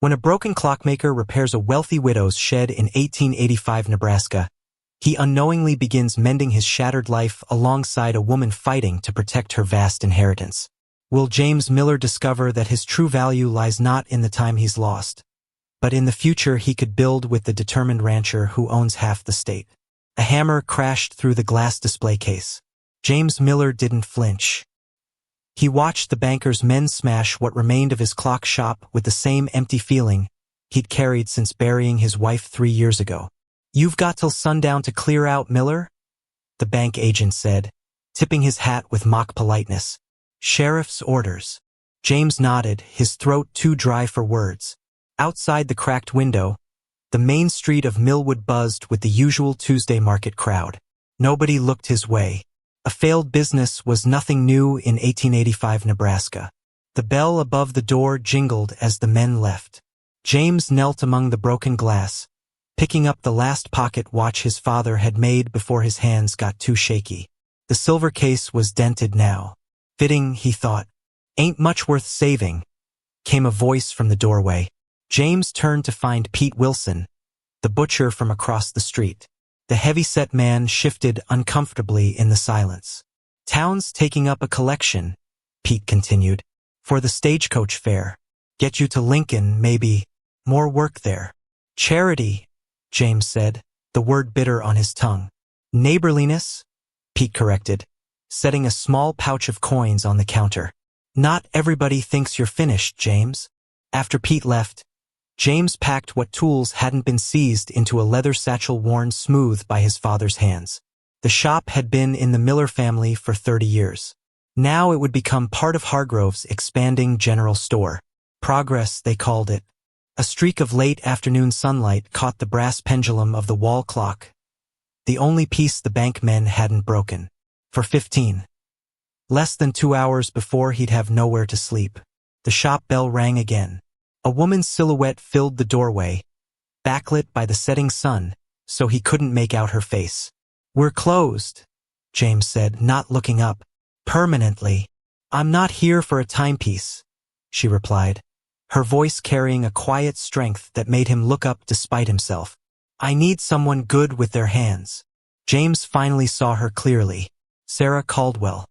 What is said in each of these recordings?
When a broken clockmaker repairs a wealthy widow's shed in 1885 Nebraska, he unknowingly begins mending his shattered life alongside a woman fighting to protect her vast inheritance. Will James Miller discover that his true value lies not in the time he's lost, but in the future he could build with the determined rancher who owns half the state? A hammer crashed through the glass display case. James Miller didn't flinch. He watched the banker's men smash what remained of his clock shop with the same empty feeling he'd carried since burying his wife 3 years ago. "You've got till sundown to clear out, Miller," the bank agent said, tipping his hat with mock politeness. "Sheriff's orders." James nodded, his throat too dry for words. Outside the cracked window, the main street of Millwood buzzed with the usual Tuesday market crowd. Nobody looked his way. A failed business was nothing new in 1885 Nebraska. The bell above the door jingled as the men left. James knelt among the broken glass, picking up the last pocket watch his father had made before his hands got too shaky. The silver case was dented now. Fitting, he thought. "Ain't much worth saving," came a voice from the doorway. James turned to find Pete Wilson, the butcher from across the street. The heavy-set man shifted uncomfortably in the silence. "Town's taking up a collection," Pete continued, "for the stagecoach fair. Get you to Lincoln, maybe. More work there." "Charity," James said, the word bitter on his tongue. "Neighborliness," Pete corrected, setting a small pouch of coins on the counter. "Not everybody thinks you're finished, James." After Pete left, James packed what tools hadn't been seized into a leather satchel worn smooth by his father's hands. The shop had been in the Miller family for 30 years. Now it would become part of Hargrove's expanding general store. Progress, they called it. A streak of late afternoon sunlight caught the brass pendulum of the wall clock, the only piece the bank men hadn't broken. For 15. Less than 2 hours before he'd have nowhere to sleep. The shop bell rang again. A woman's silhouette filled the doorway, backlit by the setting sun, so he couldn't make out her face. "We're closed," James said, not looking up. "Permanently." "I'm not here for a timepiece," she replied, her voice carrying a quiet strength that made him look up despite himself. "I need someone good with their hands." James finally saw her clearly. Sarah Caldwell.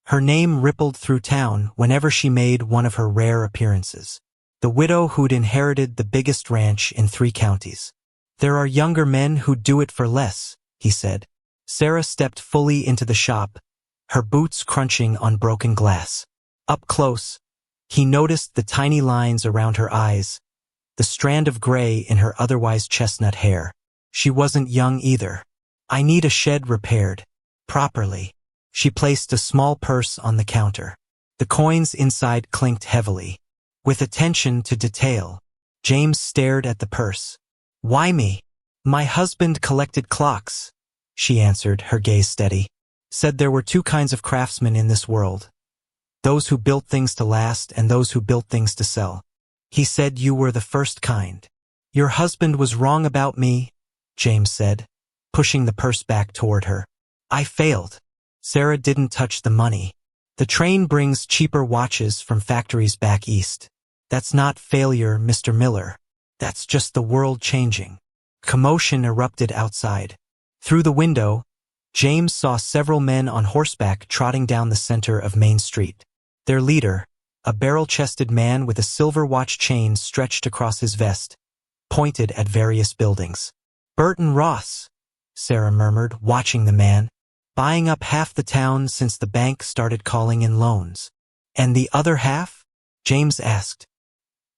Her name rippled through town whenever she made one of her rare appearances. The widow who'd inherited the biggest ranch in 3 counties. "There are younger men who'd do it for less," he said. Sarah stepped fully into the shop, her boots crunching on broken glass. Up close, he noticed the tiny lines around her eyes, the strand of gray in her otherwise chestnut hair. She wasn't young either. "I need a shed repaired. Properly." She placed a small purse on the counter. The coins inside clinked heavily. With attention to detail, James stared at the purse. "Why me?" "My husband collected clocks," she answered, her gaze steady. "Said there were 2 kinds of craftsmen in this world. Those who built things to last and those who built things to sell. He said you were the first kind." "Your husband was wrong about me," James said, pushing the purse back toward her. "I failed." Sarah didn't touch the money. "The train brings cheaper watches from factories back east. That's not failure, Mr. Miller. That's just the world changing." Commotion erupted outside. Through the window, James saw several men on horseback trotting down the center of Main Street. Their leader, a barrel-chested man with a silver watch chain stretched across his vest, pointed at various buildings. "Burton Ross," Sarah murmured, watching the man. "Buying up half the town since the bank started calling in loans." "And the other half?" James asked.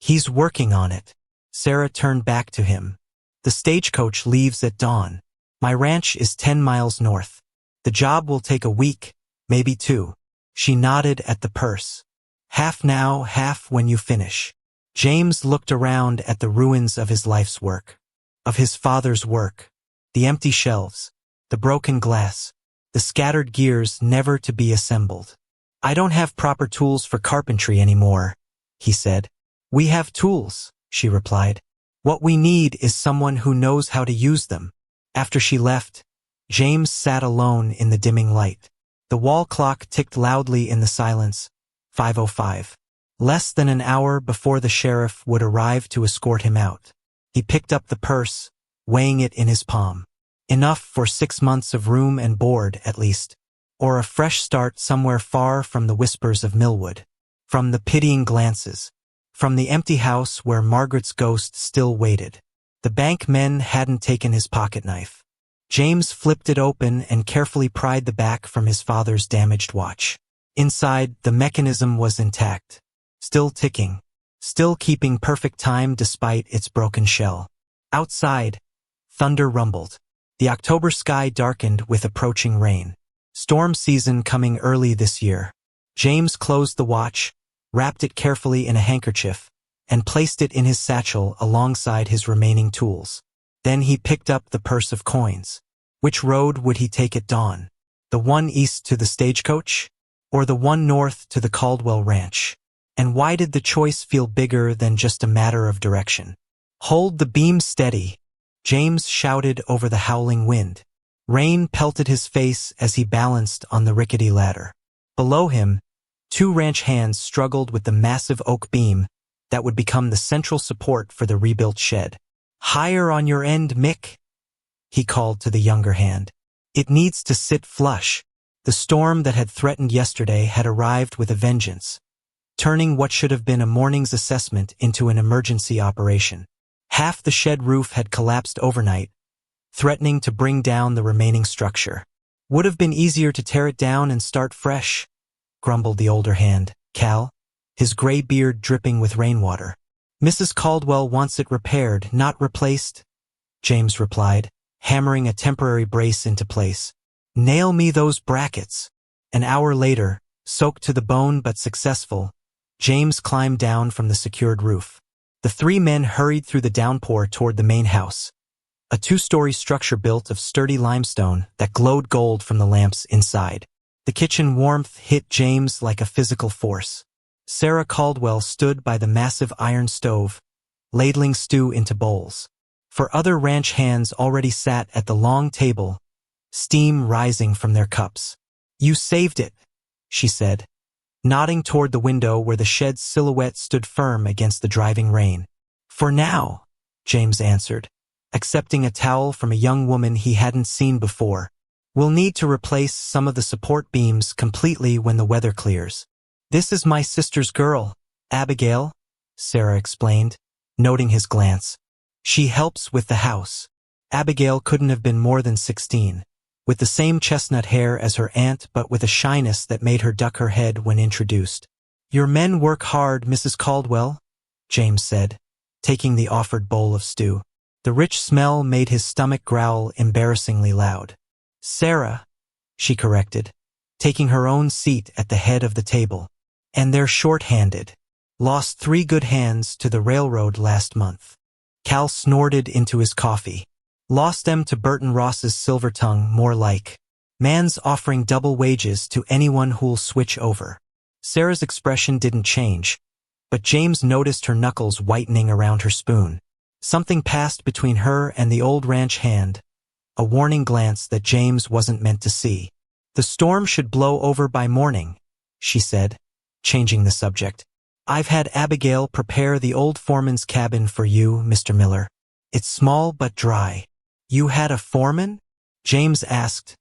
"He's working on it." Sarah turned back to him. "The stagecoach leaves at dawn. My ranch is 10 miles north. The job will take a week, maybe 2. She nodded at the purse. "Half now, half when you finish." James looked around at the ruins of his life's work, of his father's work, the empty shelves, the broken glass, the scattered gears never to be assembled. "I don't have proper tools for carpentry anymore," he said. "We have tools," she replied. "What we need is someone who knows how to use them." After she left, James sat alone in the dimming light. The wall clock ticked loudly in the silence. 5:05. Less than an hour before the sheriff would arrive to escort him out. He picked up the purse, weighing it in his palm. Enough for 6 months of room and board, at least. Or a fresh start somewhere far from the whispers of Millwood. From the pitying glances. From the empty house where Margaret's ghost still waited. The bank men hadn't taken his pocket-knife. James flipped it open and carefully pried the back from his father's damaged watch. Inside, the mechanism was intact. Still ticking. Still keeping perfect time despite its broken shell. Outside, thunder rumbled. The October sky darkened with approaching rain. Storm season coming early this year. James closed the watch, wrapped it carefully in a handkerchief, and placed it in his satchel alongside his remaining tools. Then he picked up the purse of coins. Which road would he take at dawn? The one east to the stagecoach? Or the one north to the Caldwell Ranch? And why did the choice feel bigger than just a matter of direction? "Hold the beam steady," James shouted over the howling wind. Rain pelted his face as he balanced on the rickety ladder. Below him, 2 ranch hands struggled with the massive oak beam that would become the central support for the rebuilt shed. "Higher on your end, Mick," he called to the younger hand. "It needs to sit flush." The storm that had threatened yesterday had arrived with a vengeance, turning what should have been a morning's assessment into an emergency operation. Half the shed roof had collapsed overnight, threatening to bring down the remaining structure. "Would have been easier to tear it down and start fresh," grumbled the older hand, Cal, his gray beard dripping with rainwater. "Mrs. Caldwell wants it repaired, not replaced," James replied, hammering a temporary brace into place. "Nail me those brackets." An hour later, soaked to the bone but successful, James climbed down from the secured roof. The 3 men hurried through the downpour toward the main house, a 2-story structure built of sturdy limestone that glowed gold from the lamps inside. The kitchen warmth hit James like a physical force. Sarah Caldwell stood by the massive iron stove, ladling stew into bowls. For other ranch hands already sat at the long table, steam rising from their cups. "You saved it," she said, nodding toward the window where the shed's silhouette stood firm against the driving rain. "For now," James answered, accepting a towel from a young woman he hadn't seen before. "We'll need to replace some of the support beams completely when the weather clears." "This is my sister's girl, Abigail," Sarah explained, noting his glance. "She helps with the house." Abigail couldn't have been more than 16. With the same chestnut hair as her aunt but with a shyness that made her duck her head when introduced. "Your men work hard, Mrs. Caldwell," James said, taking the offered bowl of stew. The rich smell made his stomach growl embarrassingly loud. "Sarah," she corrected, taking her own seat at the head of the table. "And they're short-handed. Lost 3 good hands to the railroad last month." Cal snorted into his coffee. "Lost them to Burton Ross's silver tongue, more like. Man's offering double wages to anyone who'll switch over." Sarah's expression didn't change, but James noticed her knuckles whitening around her spoon. Something passed between her and the old ranch hand, a warning glance that James wasn't meant to see. "The storm should blow over by morning," she said, changing the subject. "I've had Abigail prepare the old foreman's cabin for you, Mr. Miller. It's small but dry." "You had a foreman?" James asked,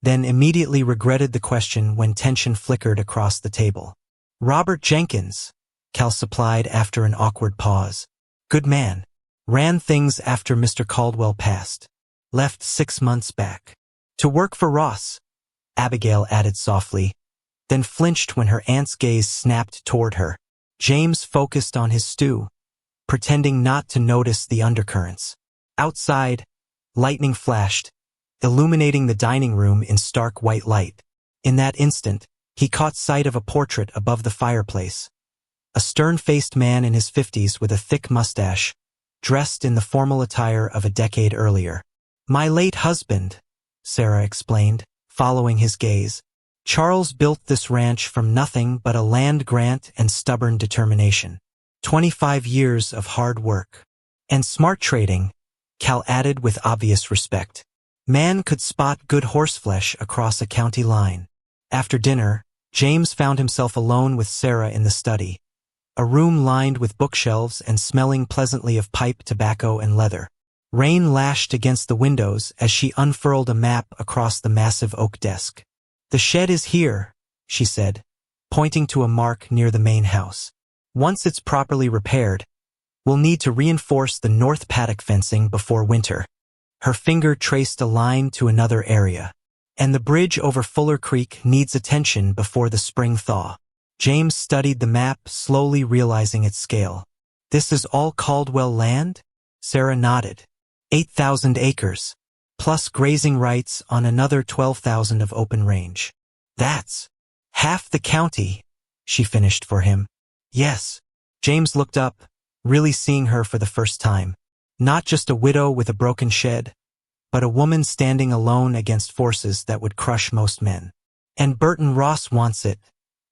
then immediately regretted the question when tension flickered across the table. "Robert Jenkins," Cal supplied after an awkward pause. "Good man. Ran things after Mr. Caldwell passed. Left 6 months back. To work for Ross," Abigail added softly, then flinched when her aunt's gaze snapped toward her. James focused on his stew, pretending not to notice the undercurrents. Outside, lightning flashed, illuminating the dining room in stark white light. In that instant, he caught sight of a portrait above the fireplace. A stern-faced man in his 50s with a thick mustache, dressed in the formal attire of a decade earlier. "My late husband," Sarah explained, following his gaze. "Charles built this ranch from nothing but a land grant and stubborn determination. 25 years of hard work. And smart trading," Cal added with obvious respect. "Man could spot good horseflesh across a county line." After dinner, James found himself alone with Sarah in the study, a room lined with bookshelves and smelling pleasantly of pipe tobacco and leather. Rain lashed against the windows as she unfurled a map across the massive oak desk. "The shed is here," she said, pointing to a mark near the main house. "Once it's properly repaired, we'll need to reinforce the north paddock fencing before winter." Her finger traced a line to another area. "And the bridge over Fuller Creek needs attention before the spring thaw." James studied the map, slowly realizing its scale. "This is all Caldwell land?" Sarah nodded. 8,000 acres, plus grazing rights on another 12,000 of open range. "That's half the county," she finished for him. "Yes." James looked up, really seeing her for the first time. Not just a widow with a broken shed, but a woman standing alone against forces that would crush most men. "And Burton Ross wants it,"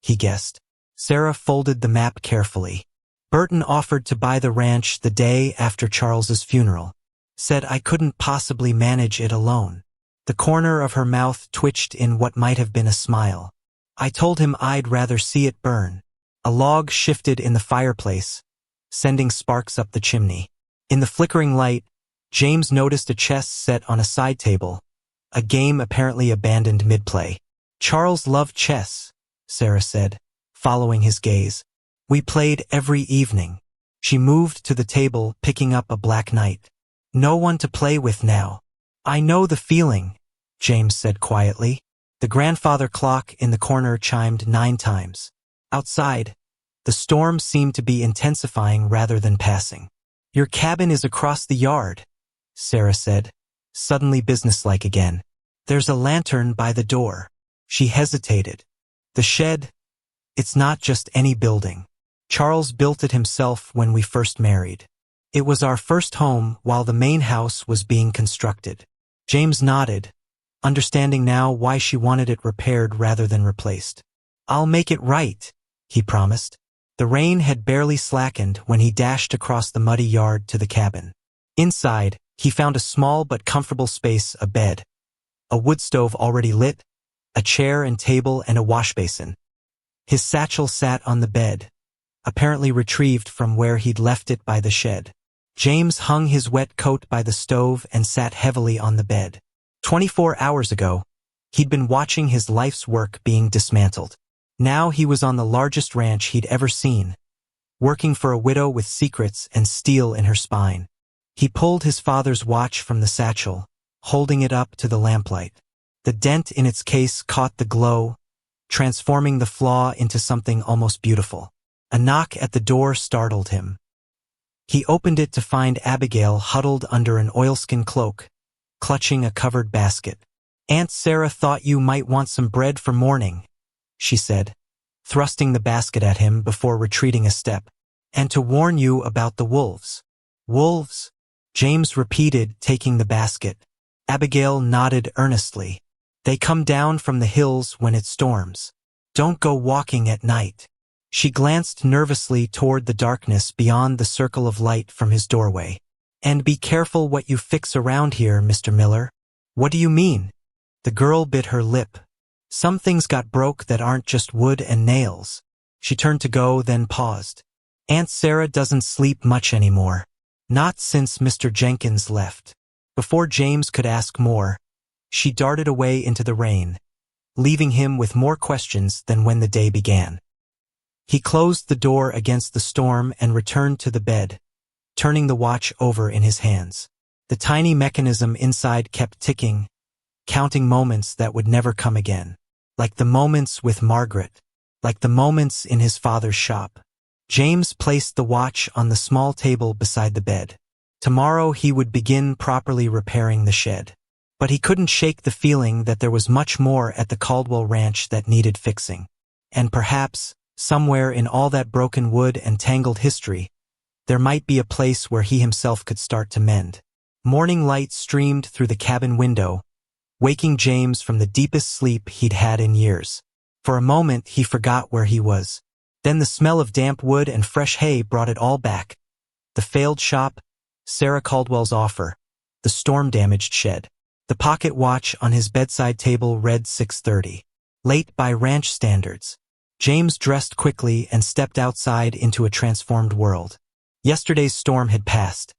he guessed. Sarah folded the map carefully. "Burton offered to buy the ranch the day after Charles's funeral. Said I couldn't possibly manage it alone." The corner of her mouth twitched in what might have been a smile. "I told him I'd rather see it burn." A log shifted in the fireplace, sending sparks up the chimney. In the flickering light, James noticed a chess set on a side table, a game apparently abandoned mid-play. "Charles loved chess," Sarah said, following his gaze. "We played every evening." She moved to the table, picking up a black knight. "No one to play with now." "I know the feeling," James said quietly. The grandfather clock in the corner chimed 9 times. Outside, the storm seemed to be intensifying rather than passing. "Your cabin is across the yard," Sarah said, suddenly businesslike again. "There's a lantern by the door." She hesitated. "The shed, it's not just any building. Charles built it himself when we first married. It was our first home while the main house was being constructed." James nodded, understanding now why she wanted it repaired rather than replaced. "I'll make it right," he promised. The rain had barely slackened when he dashed across the muddy yard to the cabin. Inside, he found a small but comfortable space, a bed, a wood stove already lit, a chair and table, and a washbasin. His satchel sat on the bed, apparently retrieved from where he'd left it by the shed. James hung his wet coat by the stove and sat heavily on the bed. 24 hours ago, he'd been watching his life's work being dismantled. Now he was on the largest ranch he'd ever seen, working for a widow with secrets and steel in her spine. He pulled his father's watch from the satchel, holding it up to the lamplight. The dent in its case caught the glow, transforming the flaw into something almost beautiful. A knock at the door startled him. He opened it to find Abigail huddled under an oilskin cloak, clutching a covered basket. "Aunt Sarah thought you might want some bread for morning," she said, thrusting the basket at him before retreating a step. "And to warn you about the wolves." "Wolves?" James repeated, taking the basket. Abigail nodded earnestly. "They come down from the hills when it storms. Don't go walking at night." She glanced nervously toward the darkness beyond the circle of light from his doorway. "And be careful what you fix around here, Mr. Miller." "What do you mean?" The girl bit her lip. "Some things got broke that aren't just wood and nails." She turned to go, then paused. "Aunt Sarah doesn't sleep much anymore. Not since Mr. Jenkins left." Before James could ask more, she darted away into the rain, leaving him with more questions than when the day began. He closed the door against the storm and returned to the bed, turning the watch over in his hands. The tiny mechanism inside kept ticking, counting moments that would never come again. Like the moments with Margaret, like the moments in his father's shop. James placed the watch on the small table beside the bed. Tomorrow he would begin properly repairing the shed. But he couldn't shake the feeling that there was much more at the Caldwell Ranch that needed fixing. And perhaps, somewhere in all that broken wood and tangled history, there might be a place where he himself could start to mend. Morning light streamed through the cabin window, waking James from the deepest sleep he'd had in years. For a moment he forgot where he was. Then the smell of damp wood and fresh hay brought it all back. The failed shop, Sarah Caldwell's offer, the storm-damaged shed. The pocket watch on his bedside table read 6:30. Late by ranch standards. James dressed quickly and stepped outside into a transformed world. Yesterday's storm had passed,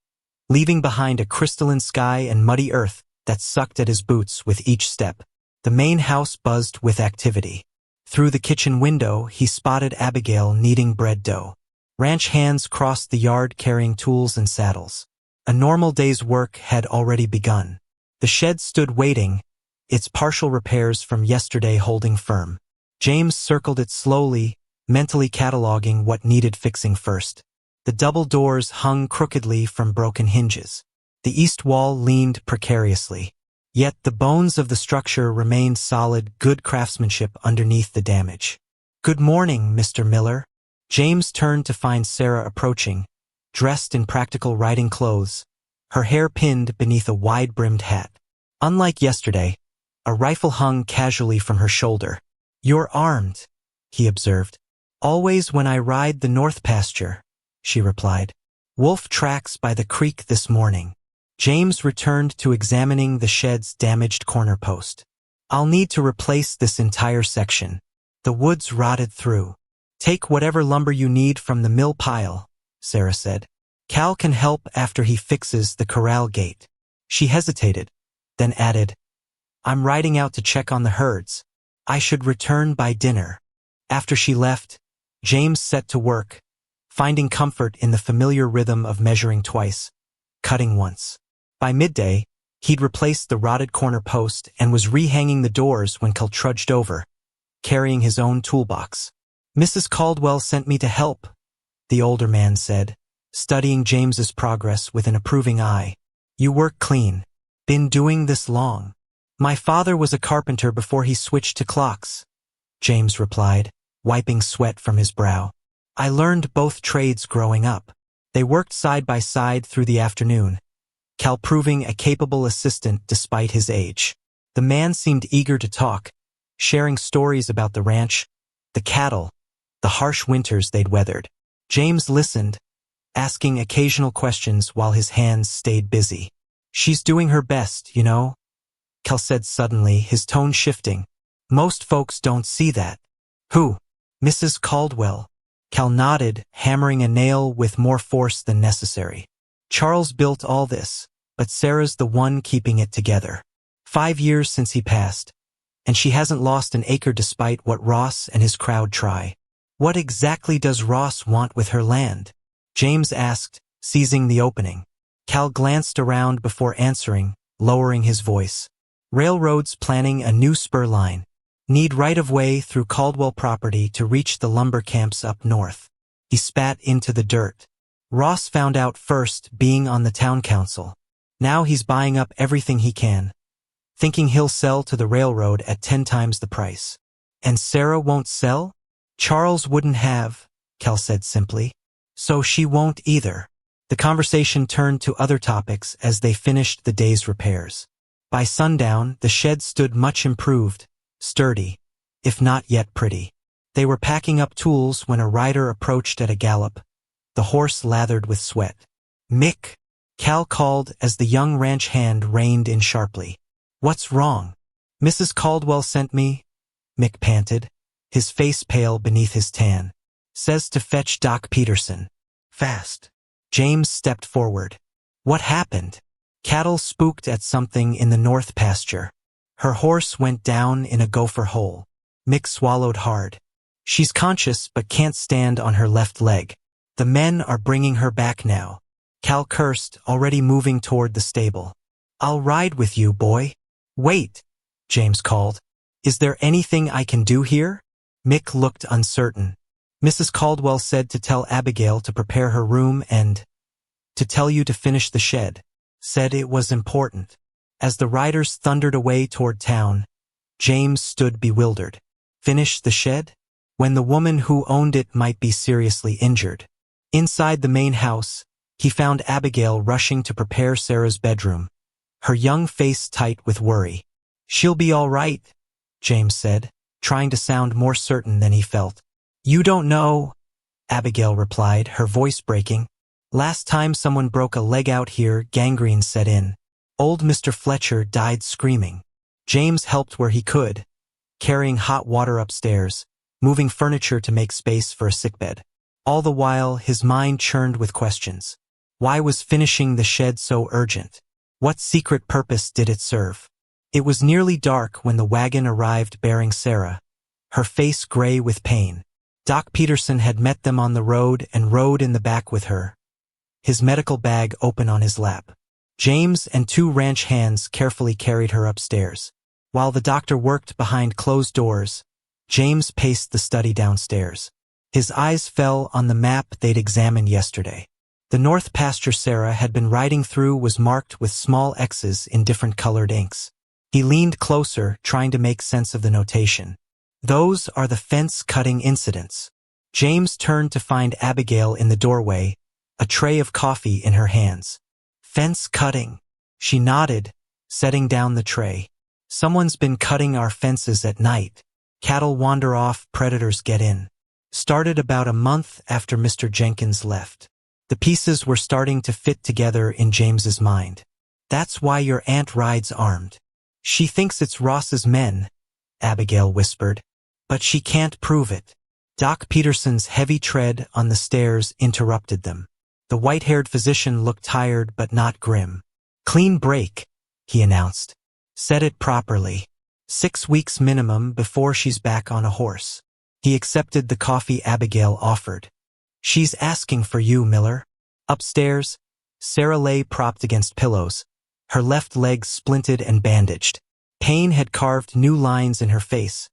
leaving behind a crystalline sky and muddy earth that sucked at his boots with each step. The main house buzzed with activity. Through the kitchen window, he spotted Abigail kneading bread dough. Ranch hands crossed the yard carrying tools and saddles. A normal day's work had already begun. The shed stood waiting, its partial repairs from yesterday holding firm. James circled it slowly, mentally cataloging what needed fixing first. The double doors hung crookedly from broken hinges. The east wall leaned precariously. Yet the bones of the structure remained solid, good craftsmanship underneath the damage. "Good morning, Mr. Miller." James turned to find Sarah approaching, dressed in practical riding clothes, her hair pinned beneath a wide-brimmed hat. Unlike yesterday, a rifle hung casually from her shoulder. "You're armed," he observed. "Always when I ride the north pasture," she replied. "Wolf tracks by the creek this morning." James returned to examining the shed's damaged corner post. "I'll need to replace this entire section. The wood's rotted through." "Take whatever lumber you need from the mill pile," Sarah said. "Cal can help after he fixes the corral gate." She hesitated, then added, "I'm riding out to check on the herds. I should return by dinner." After she left, James set to work, finding comfort in the familiar rhythm of measuring twice, cutting once. By midday, he'd replaced the rotted corner post and was rehanging the doors when Cal trudged over, carrying his own toolbox. "Mrs. Caldwell sent me to help," the older man said, studying James's progress with an approving eye. "You work clean. Been doing this long?" "My father was a carpenter before he switched to clocks," James replied, wiping sweat from his brow. "I learned both trades growing up." They worked side by side through the afternoon, Cal proving a capable assistant despite his age. The man seemed eager to talk, sharing stories about the ranch, the cattle, the harsh winters they'd weathered. James listened, asking occasional questions while his hands stayed busy. "She's doing her best, you know," Cal said suddenly, his tone shifting. "Most folks don't see that." "Who?" "Mrs. Caldwell." Cal nodded, hammering a nail with more force than necessary. "Charles built all this, but Sarah's the one keeping it together. 5 years since he passed, and she hasn't lost an acre despite what Ross and his crowd try." "What exactly does Ross want with her land?" James asked, seizing the opening. Cal glanced around before answering, lowering his voice. "Railroads planning a new spur line. Need right-of-way through Caldwell property to reach the lumber camps up north." He spat into the dirt. "Ross found out first, being on the town council. Now he's buying up everything he can, thinking he'll sell to the railroad at 10 times the price." "And Sarah won't sell?" "Charles wouldn't have," Cal said simply. "So she won't either." The conversation turned to other topics as they finished the day's repairs. By sundown, the shed stood much improved, sturdy, if not yet pretty. They were packing up tools when a rider approached at a gallop, the horse lathered with sweat. "Mick," Cal called as the young ranch hand reined in sharply. "What's wrong?" "Mrs. Caldwell sent me," Mick panted, his face pale beneath his tan. "Says to fetch Doc Peterson. Fast." James stepped forward. "What happened?" "Cattle spooked at something in the north pasture. Her horse went down in a gopher hole." Mick swallowed hard. "She's conscious but can't stand on her left leg. The men are bringing her back now." Cal cursed, already moving toward the stable. "I'll ride with you, boy." "Wait," James called. "Is there anything I can do here?" Mick looked uncertain. "Mrs. Caldwell said to tell Abigail to prepare her room and to tell you to finish the shed. Said it was important." As the riders thundered away toward town, James stood bewildered. Finish the shed? When the woman who owned it might be seriously injured. Inside the main house, he found Abigail rushing to prepare Sarah's bedroom, her young face tight with worry. "She'll be all right," James said, trying to sound more certain than he felt. "You don't know," Abigail replied, her voice breaking. "Last time someone broke a leg out here, gangrene set in. Old Mr. Fletcher died screaming." James helped where he could, carrying hot water upstairs, moving furniture to make space for a sickbed. All the while, his mind churned with questions. Why was finishing the shed so urgent? What secret purpose did it serve? It was nearly dark when the wagon arrived bearing Sarah, her face gray with pain. Doc Peterson had met them on the road and rode in the back with her, his medical bag open on his lap. James and two ranch hands carefully carried her upstairs. While the doctor worked behind closed doors, James paced the study downstairs. His eyes fell on the map they'd examined yesterday. The north pasture Sarah had been riding through was marked with small X's in different colored inks. He leaned closer, trying to make sense of the notation. Those are the fence-cutting incidents. James turned to find Abigail in the doorway, a tray of coffee in her hands. Fence-cutting. She nodded, setting down the tray. Someone's been cutting our fences at night. Cattle wander off, predators get in. Started about a month after Mr. Jenkins left. The pieces were starting to fit together in James's mind. That's why your aunt rides armed. She thinks it's Ross's men, Abigail whispered. But she can't prove it. Doc Peterson's heavy tread on the stairs interrupted them. The white-haired physician looked tired but not grim. Clean break, he announced. Said it properly. 6 weeks minimum before she's back on a horse. He accepted the coffee Abigail offered. She's asking for you, Miller. Upstairs, Sarah lay propped against pillows, her left leg splinted and bandaged. Pain had carved new lines in her face,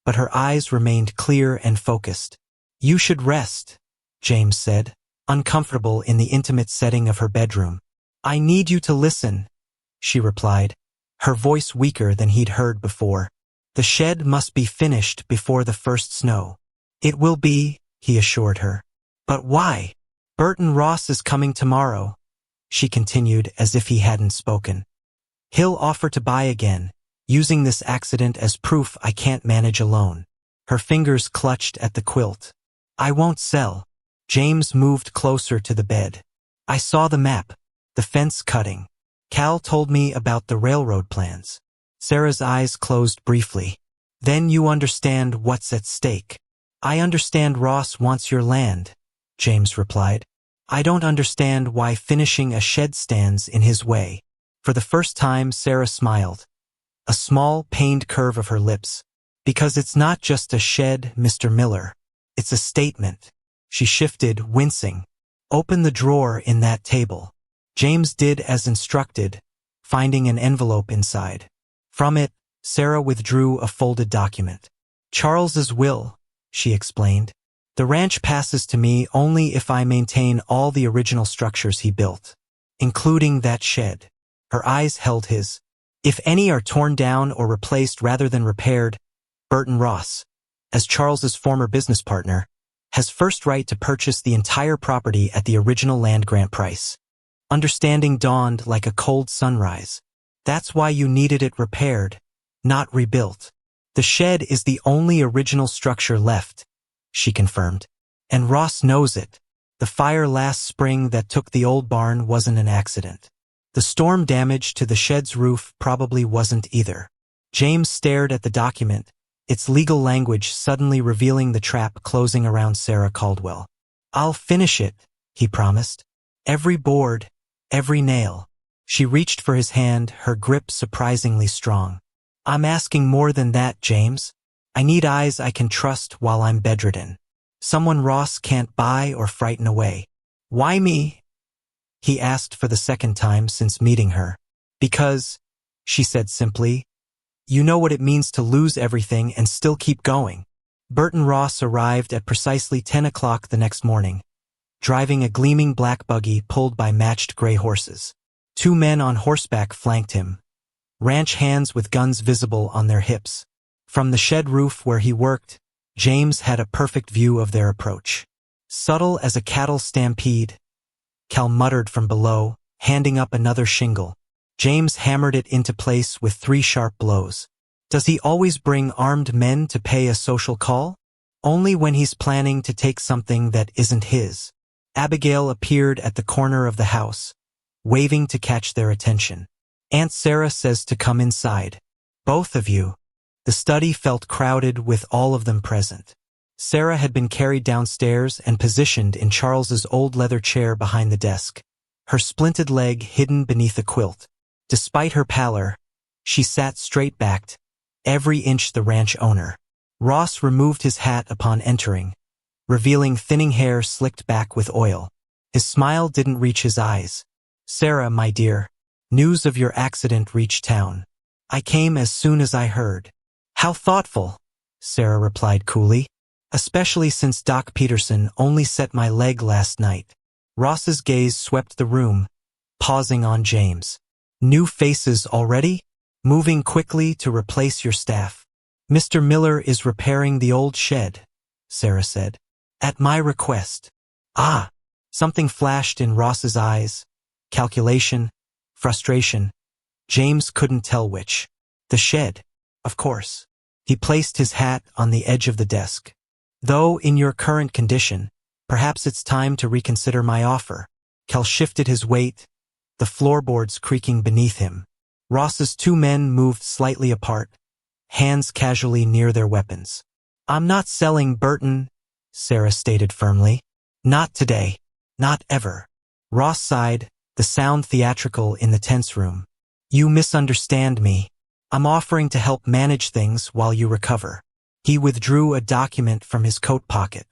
but her eyes remained clear and focused. You should rest, James said, uncomfortable in the intimate setting of her bedroom. I need you to listen, she replied, her voice weaker than he'd heard before. The shed must be finished before the first snow. It will be, he assured her. But why? Burton Ross is coming tomorrow, she continued as if he hadn't spoken. He'll offer to buy again, using this accident as proof I can't manage alone. Her fingers clutched at the quilt. I won't sell. James moved closer to the bed. I saw the map, the fence cutting. Cal told me about the railroad plans. Sarah's eyes closed briefly. Then you understand what's at stake. I understand Ross wants your land, James replied. I don't understand why finishing a shed stands in his way. For the first time, Sarah smiled, a small, pained curve of her lips. Because it's not just a shed, Mr. Miller. It's a statement. She shifted, wincing. Open the drawer in that table. James did as instructed, finding an envelope inside. From it, Sarah withdrew a folded document. Charles's will, she explained. The ranch passes to me only if I maintain all the original structures he built, including that shed. Her eyes held his. If any are torn down or replaced rather than repaired, Burton Ross, as Charles's former business partner, has first right to purchase the entire property at the original land grant price. Understanding dawned like a cold sunrise. That's why you needed it repaired, not rebuilt. The shed is the only original structure left, she confirmed. And Ross knows it. The fire last spring that took the old barn wasn't an accident. The storm damage to the shed's roof probably wasn't either. James stared at the document, its legal language suddenly revealing the trap closing around Sarah Caldwell. I'll finish it, he promised. Every board, every nail. She reached for his hand, her grip surprisingly strong. I'm asking more than that, James. I need eyes I can trust while I'm bedridden. Someone Ross can't buy or frighten away. Why me? He asked for the second time since meeting her. Because, she said simply, you know what it means to lose everything and still keep going. Burton Ross arrived at precisely 10 o'clock the next morning, driving a gleaming black buggy pulled by matched gray horses. 2 men on horseback flanked him, ranch hands with guns visible on their hips. From the shed roof where he worked, James had a perfect view of their approach. Subtle as a cattle stampede, Cal muttered from below, handing up another shingle. James hammered it into place with 3 sharp blows. Does he always bring armed men to pay a social call? Only when he's planning to take something that isn't his. Abigail appeared at the corner of the house, waving to catch their attention. Aunt Sarah says to come inside. Both of you. The study felt crowded with all of them present. Sarah had been carried downstairs and positioned in Charles's old leather chair behind the desk, her splinted leg hidden beneath a quilt. Despite her pallor, she sat straight-backed, every inch the ranch owner. Ross removed his hat upon entering, revealing thinning hair slicked back with oil. His smile didn't reach his eyes. "Sarah, my dear, news of your accident reached town. I came as soon as I heard." "How thoughtful," Sarah replied coolly. "Especially since Doc Peterson only set my leg last night." Ross's gaze swept the room, pausing on James. "New faces already? Moving quickly to replace your staff." "Mr. Miller is repairing the old shed," Sarah said. "At my request." "Ah!" Something flashed in Ross's eyes. Calculation, frustration. James couldn't tell which. "The shed, of course." He placed his hat on the edge of the desk. "Though in your current condition, perhaps it's time to reconsider my offer." Cal shifted his weight, the floorboards creaking beneath him. Ross's two men moved slightly apart, hands casually near their weapons. "I'm not selling Burton," Sarah stated firmly. "Not today. Not ever." Ross sighed, the sound theatrical in the tense room. "You misunderstand me. I'm offering to help manage things while you recover." He withdrew a document from his coat pocket.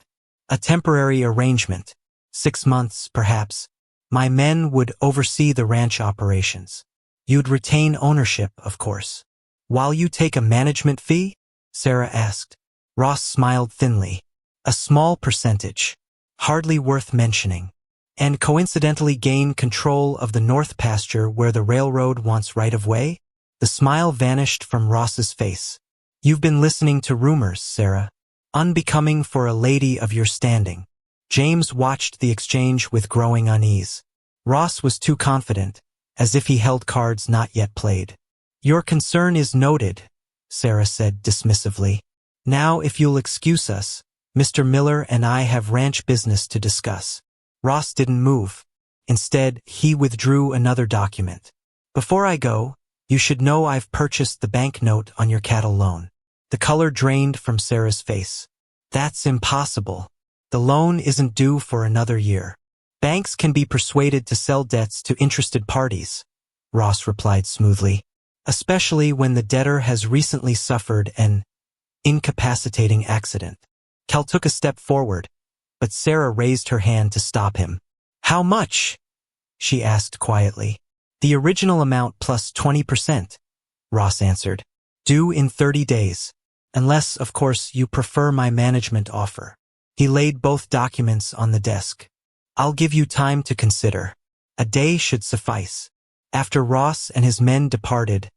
"A temporary arrangement. 6 months, perhaps. My men would oversee the ranch operations. You'd retain ownership, of course." "While you take a management fee?" Sarah asked. Ross smiled thinly. "A small percentage. Hardly worth mentioning. And coincidentally gain control of the north pasture where the railroad wants right-of-way?" The smile vanished from Ross's face. "You've been listening to rumors, Sarah. Unbecoming for a lady of your standing." James watched the exchange with growing unease. Ross was too confident, as if he held cards not yet played. "Your concern is noted," Sarah said dismissively. "Now, if you'll excuse us, Mr. Miller and I have ranch business to discuss." Ross didn't move. Instead, he withdrew another document. "Before I go, you should know I've purchased the bank note on your cattle loan." The color drained from Sarah's face. "That's impossible. The loan isn't due for another year." "Banks can be persuaded to sell debts to interested parties," Ross replied smoothly, "especially when the debtor has recently suffered an incapacitating accident." Cal took a step forward, but Sarah raised her hand to stop him. "How much?" she asked quietly. "The original amount plus 20%, Ross answered. "Due in 30 days. Unless, of course, you prefer my management offer." He laid both documents on the desk. "I'll give you time to consider. A day should suffice." After Ross and his men departed,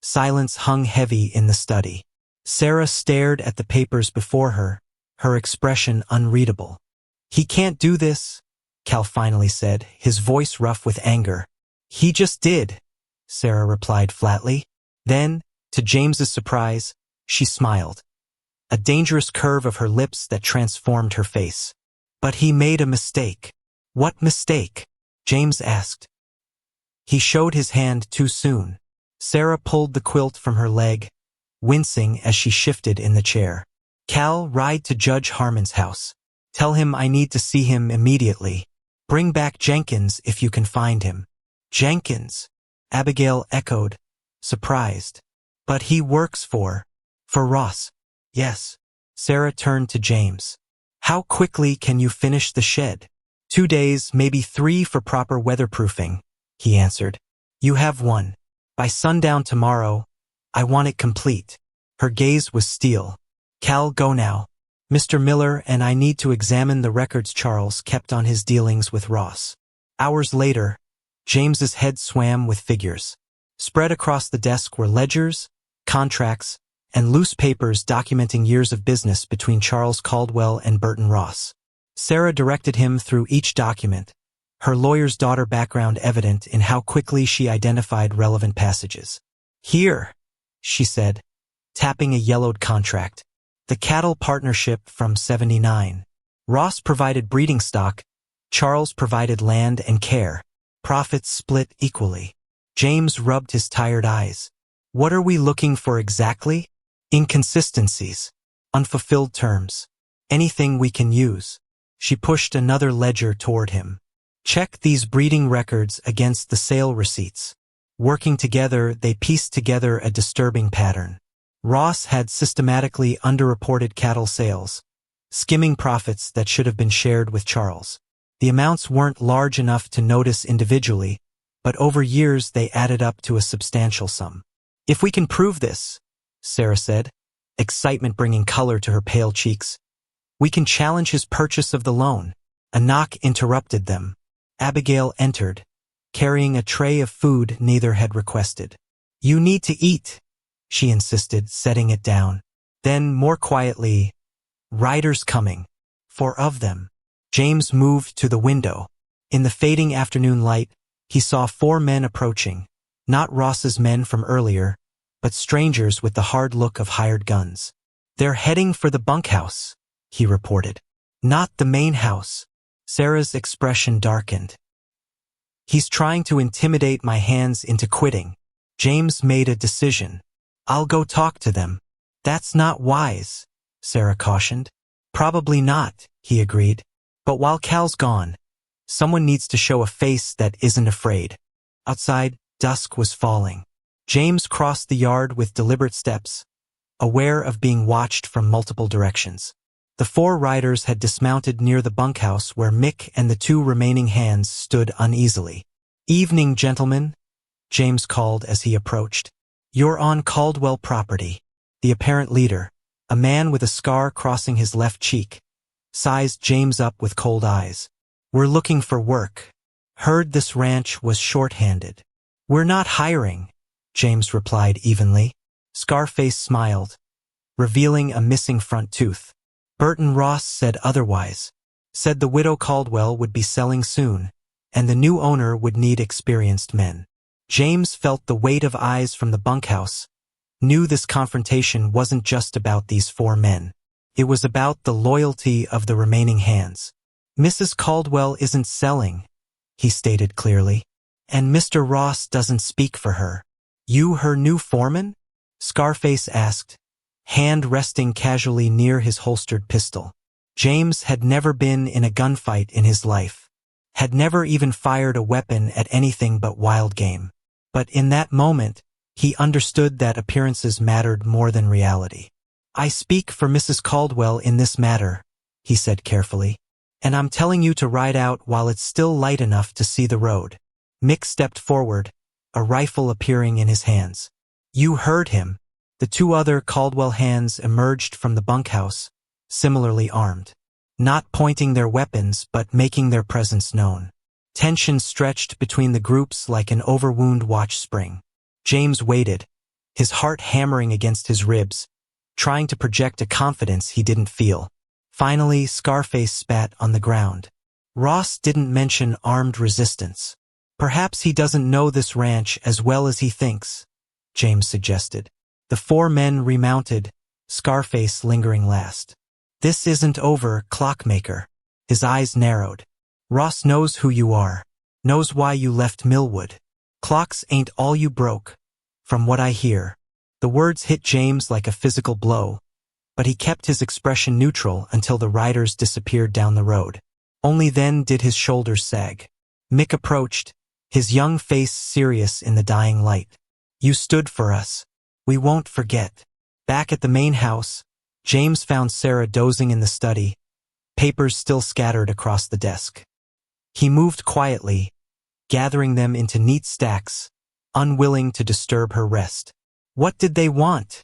silence hung heavy in the study. Sarah stared at the papers before her, her expression unreadable. "He can't do this," Cal finally said, his voice rough with anger. "He just did," Sarah replied flatly. Then, to James's surprise, she smiled, a dangerous curve of her lips that transformed her face. "But he made a mistake." "What mistake?" James asked. "He showed his hand too soon." Sarah pulled the quilt from her leg, wincing as she shifted in the chair. "Cal, ride to Judge Harmon's house. Tell him I need to see him immediately. Bring back Jenkins if you can find him." "Jenkins?" Abigail echoed, surprised. "But he works for Ross." "Yes." Sarah turned to James. "How quickly can you finish the shed?" 2 days, maybe 3 for proper weatherproofing," he answered. "You have 1. By sundown tomorrow, I want it complete." Her gaze was steel. "Cal, go now. Mr. Miller and I need to examine the records Charles kept on his dealings with Ross." Hours later, James's head swam with figures. Spread across the desk were ledgers, contracts, and loose papers documenting years of business between Charles Caldwell and Burton Ross. Sarah directed him through each document, her lawyer's daughter background evident in how quickly she identified relevant passages. "Here," she said, tapping a yellowed contract. "The cattle partnership from '79. Ross provided breeding stock, Charles provided land and care. Profits split equally." James rubbed his tired eyes. "What are we looking for exactly?" "Inconsistencies. Unfulfilled terms. Anything we can use. She pushed another ledger toward him. Check these breeding records against the sale receipts. Working together, they pieced together a disturbing pattern. Ross had systematically underreported cattle sales, skimming profits that should have been shared with Charles. The amounts weren't large enough to notice individually, but over years they added up to a substantial sum. If we can prove this, Sarah said, excitement bringing color to her pale cheeks, we can challenge his purchase of the loan. A knock interrupted them. Abigail entered, carrying a tray of food neither had requested. You need to eat, she insisted, setting it down. Then, more quietly, riders coming. 4 of them. James moved to the window. In the fading afternoon light, he saw 4 men approaching, not Ross's men from earlier, but strangers with the hard look of hired guns. They're heading for the bunkhouse, he reported. Not the main house. Sarah's expression darkened. He's trying to intimidate my hands into quitting. James made a decision. I'll go talk to them. That's not wise, Sarah cautioned. Probably not, he agreed. But while Cal's gone, someone needs to show a face that isn't afraid. Outside, dusk was falling. James crossed the yard with deliberate steps, aware of being watched from multiple directions. The 4 riders had dismounted near the bunkhouse where Mick and the 2 remaining hands stood uneasily. Evening, gentlemen, James called as he approached. You're on Caldwell property. The apparent leader, a man with a scar crossing his left cheek, sized James up with cold eyes. We're looking for work. Heard this ranch was short-handed. We're not hiring, James replied evenly. Scarface smiled, revealing a missing front tooth. Burton Ross said otherwise. Said the widow Caldwell would be selling soon, and the new owner would need experienced men. James felt the weight of eyes from the bunkhouse, knew this confrontation wasn't just about these 4 men. It was about the loyalty of the remaining hands. Mrs. Caldwell isn't selling, he stated clearly, and Mr. Ross doesn't speak for her. You her new foreman? Scarface asked, hand resting casually near his holstered pistol. James had never been in a gunfight in his life, had never even fired a weapon at anything but wild game. But in that moment, he understood that appearances mattered more than reality. I speak for Mrs. Caldwell in this matter, he said carefully, and I'm telling you to ride out while it's still light enough to see the road. Mick stepped forward, a rifle appearing in his hands. You heard him. The 2 other Caldwell hands emerged from the bunkhouse, similarly armed, not pointing their weapons but making their presence known. Tension stretched between the groups like an overwound watch spring. James waited, his heart hammering against his ribs, trying to project a confidence he didn't feel. Finally, Scarface spat on the ground. Ross didn't mention armed resistance. Perhaps he doesn't know this ranch as well as he thinks, James suggested. The 4 men remounted, Scarface lingering last. This isn't over, clockmaker. His eyes narrowed. Ross knows who you are, knows why you left Millwood. Clocks ain't all you broke, from what I hear. The words hit James like a physical blow, but he kept his expression neutral until the riders disappeared down the road. Only then did his shoulders sag. Mick approached, his young face serious in the dying light. You stood for us. We won't forget. Back at the main house, James found Sarah dozing in the study, papers still scattered across the desk. He moved quietly, gathering them into neat stacks, unwilling to disturb her rest. What did they want?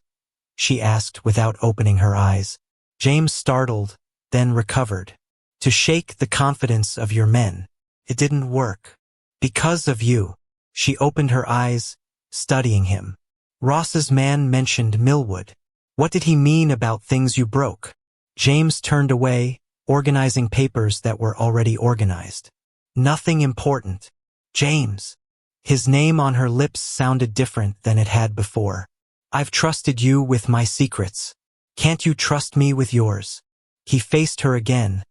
She asked without opening her eyes. James startled, then recovered. To shake the confidence of your men. It didn't work. Because of you. She opened her eyes, studying him. Ross's man mentioned Millwood. What did he mean about things you broke? James turned away, organizing papers that were already organized. Nothing important. James. His name on her lips sounded different than it had before. I've trusted you with my secrets. Can't you trust me with yours? He faced her again,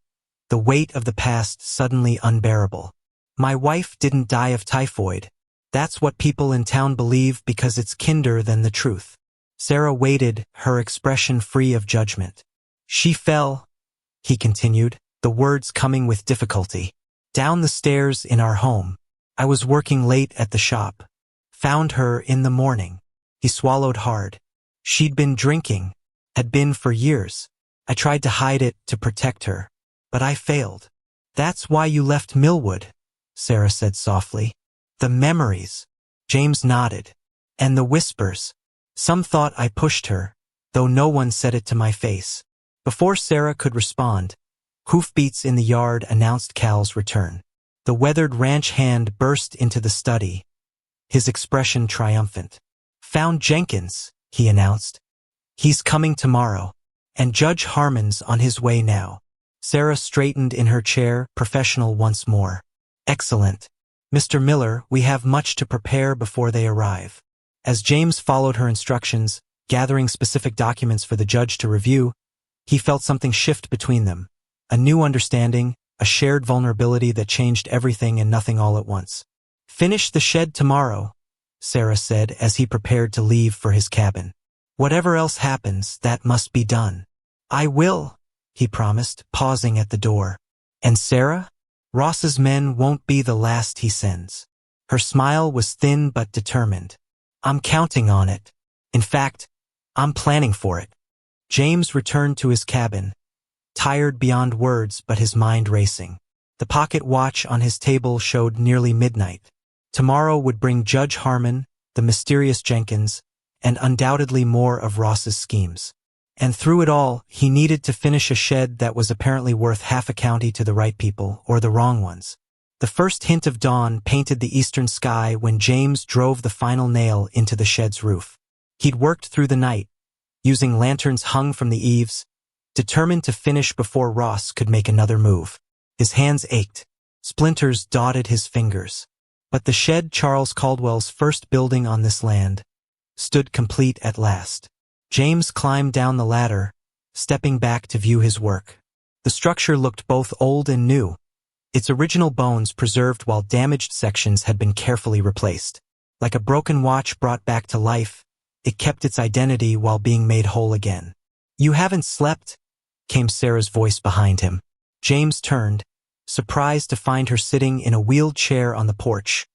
the weight of the past suddenly unbearable. My wife didn't die of typhoid. That's what people in town believe because it's kinder than the truth. Sarah waited, her expression free of judgment. She fell, he continued, the words coming with difficulty. Down the stairs in our home. I was working late at the shop. Found her in the morning. He swallowed hard. She'd been drinking. Had been for years. I tried to hide it to protect her. But I failed. That's why you left Millwood, Sarah said softly. The memories. James nodded. And the whispers. Some thought I pushed her, though no one said it to my face. Before Sarah could respond, hoofbeats in the yard announced Cal's return. The weathered ranch hand burst into the study, his expression triumphant. Found Jenkins, he announced. He's coming tomorrow, and Judge Harmon's on his way now. Sarah straightened in her chair, professional once more. Excellent. Mr. Miller, we have much to prepare before they arrive. As James followed her instructions, gathering specific documents for the judge to review, he felt something shift between them. A new understanding, a shared vulnerability that changed everything and nothing all at once. Finish the shed tomorrow, Sarah said as he prepared to leave for his cabin. Whatever else happens, that must be done. I will, he promised, pausing at the door. And Sarah? Ross's men won't be the last he sends. Her smile was thin but determined. I'm counting on it. In fact, I'm planning for it. James returned to his cabin, tired beyond words but his mind racing. The pocket watch on his table showed nearly midnight. Tomorrow would bring Judge Harmon, the mysterious Jenkins, and undoubtedly more of Ross's schemes. And through it all, he needed to finish a shed that was apparently worth half a county to the right people or the wrong ones. The first hint of dawn painted the eastern sky when James drove the final nail into the shed's roof. He'd worked through the night, using lanterns hung from the eaves, determined to finish before Ross could make another move. His hands ached. Splinters dotted his fingers. But the shed, Charles Caldwell's first building on this land, stood complete at last. James climbed down the ladder, stepping back to view his work. The structure looked both old and new, its original bones preserved while damaged sections had been carefully replaced. Like a broken watch brought back to life, it kept its identity while being made whole again. You haven't slept? Came Sarah's voice behind him. James turned, surprised to find her sitting in a wheeled chair on the porch,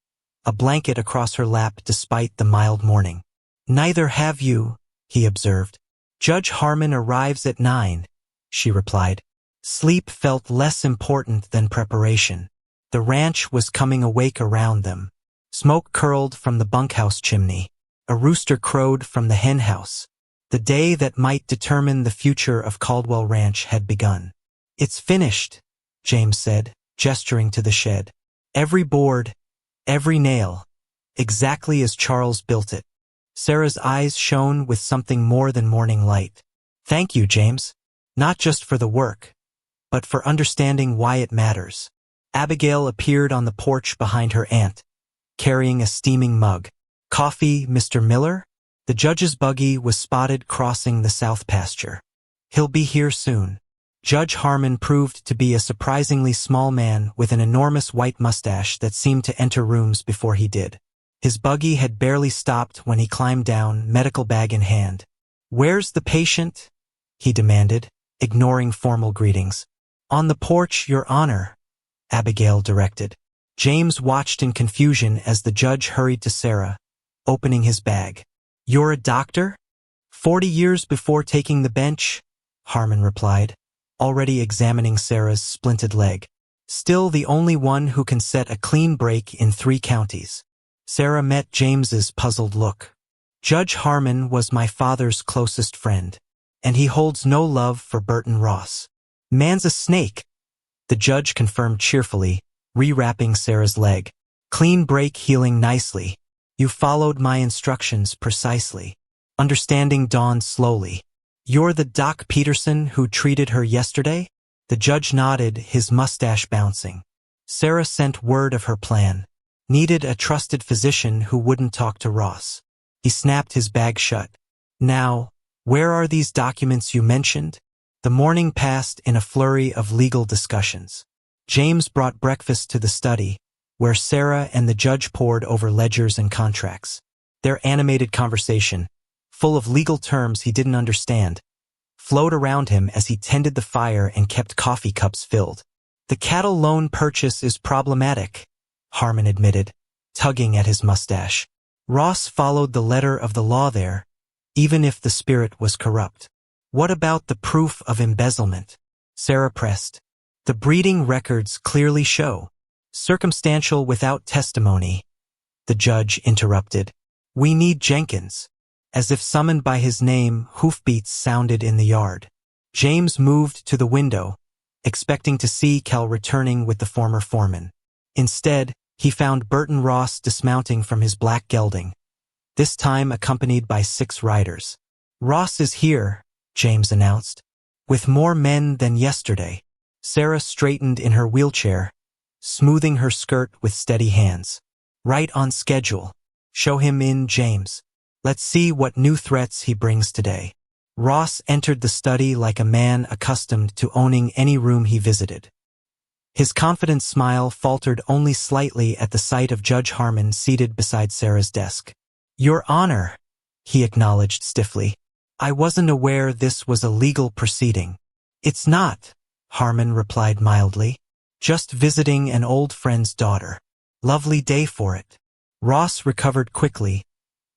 a blanket across her lap despite the mild morning. Neither have you, he observed. Judge Harmon arrives at 9, she replied. Sleep felt less important than preparation. The ranch was coming awake around them. Smoke curled from the bunkhouse chimney. A rooster crowed from the henhouse. The day that might determine the future of Caldwell Ranch had begun. It's finished, James said, gesturing to the shed. Every board, every nail, exactly as Charles built it. Sarah's eyes shone with something more than morning light. Thank you, James. Not just for the work, but for understanding why it matters. Abigail appeared on the porch behind her aunt, carrying a steaming mug. Coffee, Mr. Miller? The judge's buggy was spotted crossing the south pasture. He'll be here soon. Judge Harmon proved to be a surprisingly small man with an enormous white mustache that seemed to enter rooms before he did. His buggy had barely stopped when he climbed down, medical bag in hand. Where's the patient? He demanded, ignoring formal greetings. On the porch, Your Honor, Abigail directed. James watched in confusion as the judge hurried to Sarah, opening his bag. You're a doctor? 40 years before taking the bench, Harmon replied, already examining Sarah's splinted leg. Still the only one who can set a clean break in 3 counties. Sarah met James's puzzled look. Judge Harmon was my father's closest friend, and he holds no love for Burton Ross. Man's a snake, the judge confirmed cheerfully, rewrapping Sarah's leg. Clean break, healing nicely. You followed my instructions precisely. Understanding dawned slowly. You're the Doc Peterson who treated her yesterday? The judge nodded, his mustache bouncing. Sarah sent word of her plan. Needed a trusted physician who wouldn't talk to Ross. He snapped his bag shut. Now, where are these documents you mentioned? The morning passed in a flurry of legal discussions. James brought breakfast to the study, where Sarah and the judge pored over ledgers and contracts. Their animated conversation, full of legal terms he didn't understand, flowed around him as he tended the fire and kept coffee cups filled. The cattle loan purchase is problematic, Harmon admitted, tugging at his mustache. Ross followed the letter of the law there, even if the spirit was corrupt. What about the proof of embezzlement? Sarah pressed. The breeding records clearly show. Circumstantial without testimony, the judge interrupted. We need Jenkins. As if summoned by his name, hoofbeats sounded in the yard. James moved to the window, expecting to see Cal returning with the former foreman. Instead, he found Burton Ross dismounting from his black gelding, this time accompanied by 6 riders. Ross is here, James announced, with more men than yesterday. Sarah straightened in her wheelchair, smoothing her skirt with steady hands. Right on schedule. Show him in, James. Let's see what new threats he brings today. Ross entered the study like a man accustomed to owning any room he visited. His confident smile faltered only slightly at the sight of Judge Harmon seated beside Sarah's desk. Your Honor, he acknowledged stiffly. I wasn't aware this was a legal proceeding. It's not, Harmon replied mildly. Just visiting an old friend's daughter. Lovely day for it. Ross recovered quickly,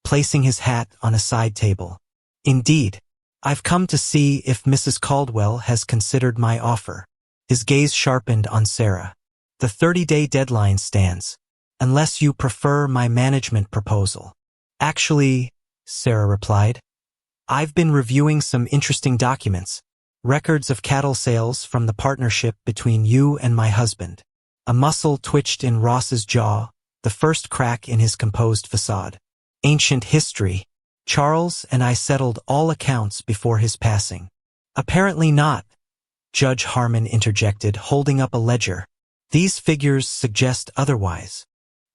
placing his hat on a side table. Indeed, I've come to see if Mrs. Caldwell has considered my offer. His gaze sharpened on Sarah. The 30-day deadline stands, unless you prefer my management proposal. Actually, Sarah replied, I've been reviewing some interesting documents, records of cattle sales from the partnership between you and my husband. A muscle twitched in Ross's jaw, the first crack in his composed facade. Ancient history. Charles and I settled all accounts before his passing. Apparently not, Judge Harmon interjected, holding up a ledger. These figures suggest otherwise.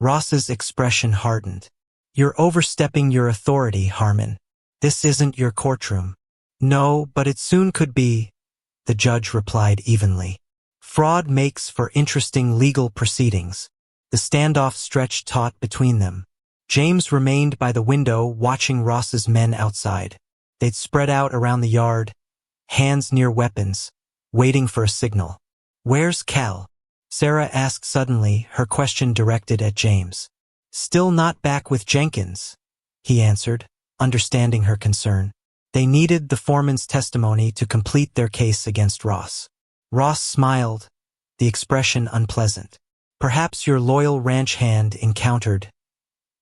Ross's expression hardened. You're overstepping your authority, Harmon. This isn't your courtroom. No, but it soon could be, the judge replied evenly. Fraud makes for interesting legal proceedings. The standoff stretched taut between them. James remained by the window watching Ross's men outside. They'd spread out around the yard, hands near weapons, waiting for a signal. Where's Cal? Sarah asked suddenly, her question directed at James. Still not back with Jenkins, he answered, understanding her concern. They needed the foreman's testimony to complete their case against Ross. Ross smiled, the expression unpleasant. Perhaps your loyal ranch hand encountered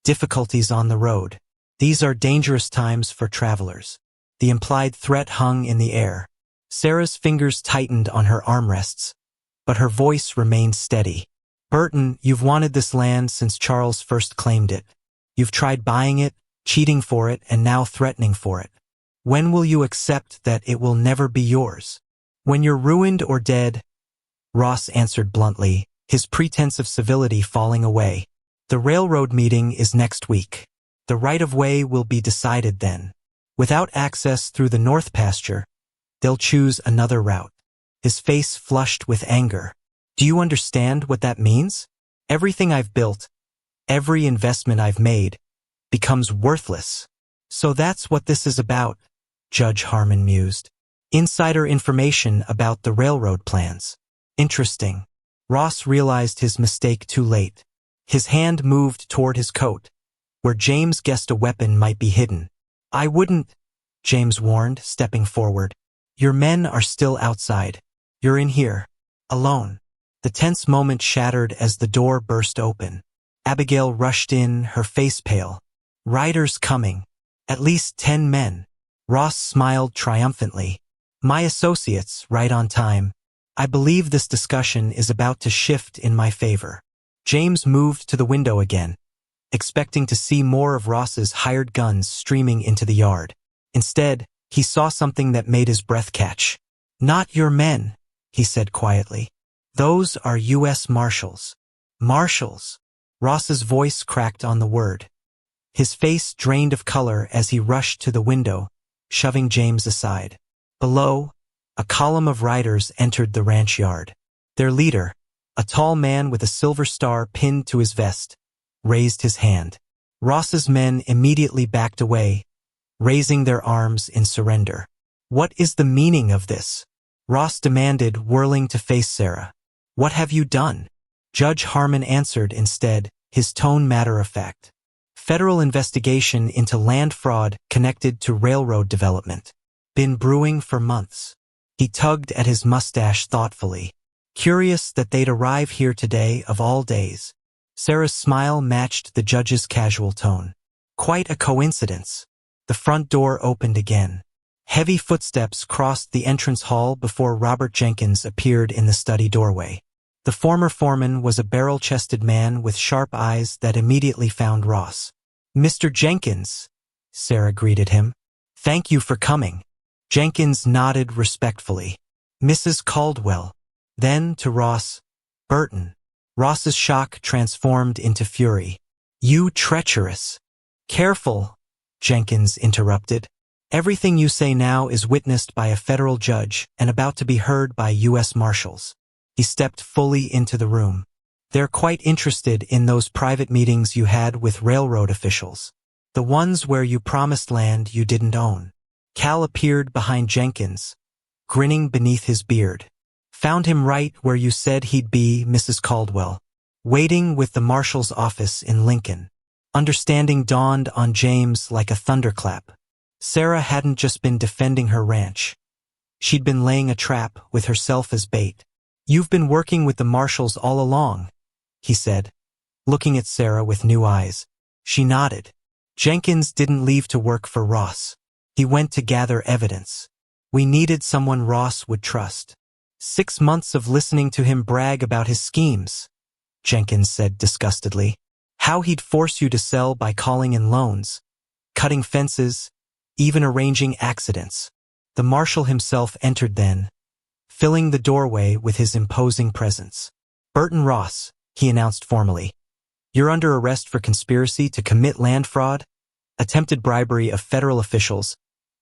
difficulties on the road. These are dangerous times for travelers. The implied threat hung in the air. Sarah's fingers tightened on her armrests, but her voice remained steady. Burton, you've wanted this land since Charles first claimed it. You've tried buying it, cheating for it, and now threatening for it. When will you accept that it will never be yours? When you're ruined or dead, Ross answered bluntly, his pretense of civility falling away. The railroad meeting is next week. The right-of-way will be decided then. Without access through the north pasture, they'll choose another route. His face flushed with anger. Do you understand what that means? Everything I've built, every investment I've made, becomes worthless. So that's what this is about, Judge Harmon mused. Insider information about the railroad plans. Interesting. Ross realized his mistake too late. His hand moved toward his coat, where James guessed a weapon might be hidden. I wouldn't, James warned, stepping forward. Your men are still outside. You're in here, alone. The tense moment shattered as the door burst open. Abigail rushed in, her face pale. Riders coming. At least 10 men. Ross smiled triumphantly. My associates, right on time. I believe this discussion is about to shift in my favor. James moved to the window again, expecting to see more of Ross's hired guns streaming into the yard. Instead, he saw something that made his breath catch. Not your men, he said quietly. Those are U.S. Marshals. Marshals. Ross's voice cracked on the word. His face drained of color as he rushed to the window, shoving James aside. Below, a column of riders entered the ranch yard. Their leader, a tall man with a silver star pinned to his vest, raised his hand. Ross's men immediately backed away, raising their arms in surrender. What is the meaning of this? Ross demanded, whirling to face Sarah. What have you done? Judge Harmon answered instead, his tone matter-of-fact. Federal investigation into land fraud connected to railroad development. Been brewing for months. He tugged at his mustache thoughtfully. Curious that they'd arrive here today of all days. Sarah's smile matched the judge's casual tone. Quite a coincidence. The front door opened again. Heavy footsteps crossed the entrance hall before Robert Jenkins appeared in the study doorway. The former foreman was a barrel-chested man with sharp eyes that immediately found Ross. Mr. Jenkins, Sarah greeted him. Thank you for coming. Jenkins nodded respectfully. Mrs. Caldwell. Then to Ross. Burton. Ross's shock transformed into fury. You treacherous. Careful, Jenkins interrupted. Everything you say now is witnessed by a federal judge and about to be heard by U.S. Marshals. He stepped fully into the room. They're quite interested in those private meetings you had with railroad officials. The ones where you promised land you didn't own. Cal appeared behind Jenkins, grinning beneath his beard. Found him right where you said he'd be, Mrs. Caldwell. Waiting with the Marshal's office in Lincoln. Understanding dawned on James like a thunderclap. Sarah hadn't just been defending her ranch. She'd been laying a trap with herself as bait. You've been working with the Marshals all along, he said, looking at Sarah with new eyes. She nodded. Jenkins didn't leave to work for Ross. He went to gather evidence. We needed someone Ross would trust. 6 months of listening to him brag about his schemes, Jenkins said disgustedly. How he'd force you to sell by calling in loans, cutting fences, even arranging accidents. The marshal himself entered then, filling the doorway with his imposing presence. Burton Ross, he announced formally. You're under arrest for conspiracy to commit land fraud, attempted bribery of federal officials,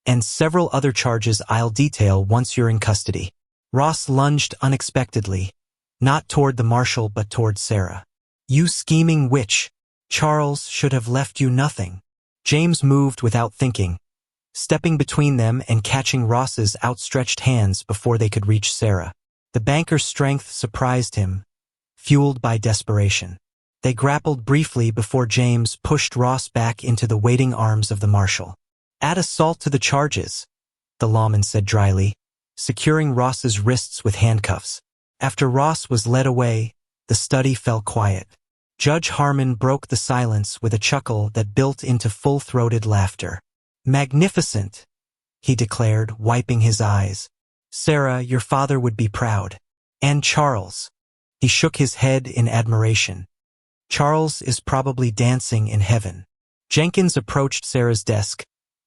and several other charges I'll detail once you're in custody. Ross lunged unexpectedly, not toward the marshal but toward Sarah. You scheming witch. Charles should have left you nothing. James moved without thinking, stepping between them and catching Ross's outstretched hands before they could reach Sarah. The banker's strength surprised him, fueled by desperation. They grappled briefly before James pushed Ross back into the waiting arms of the marshal. Add assault to the charges, the lawman said dryly, securing Ross's wrists with handcuffs. After Ross was led away, the study fell quiet. Judge Harmon broke the silence with a chuckle that built into full-throated laughter. Magnificent, he declared, wiping his eyes. Sarah, your father would be proud. And Charles. He shook his head in admiration. Charles is probably dancing in heaven. Jenkins approached Sarah's desk,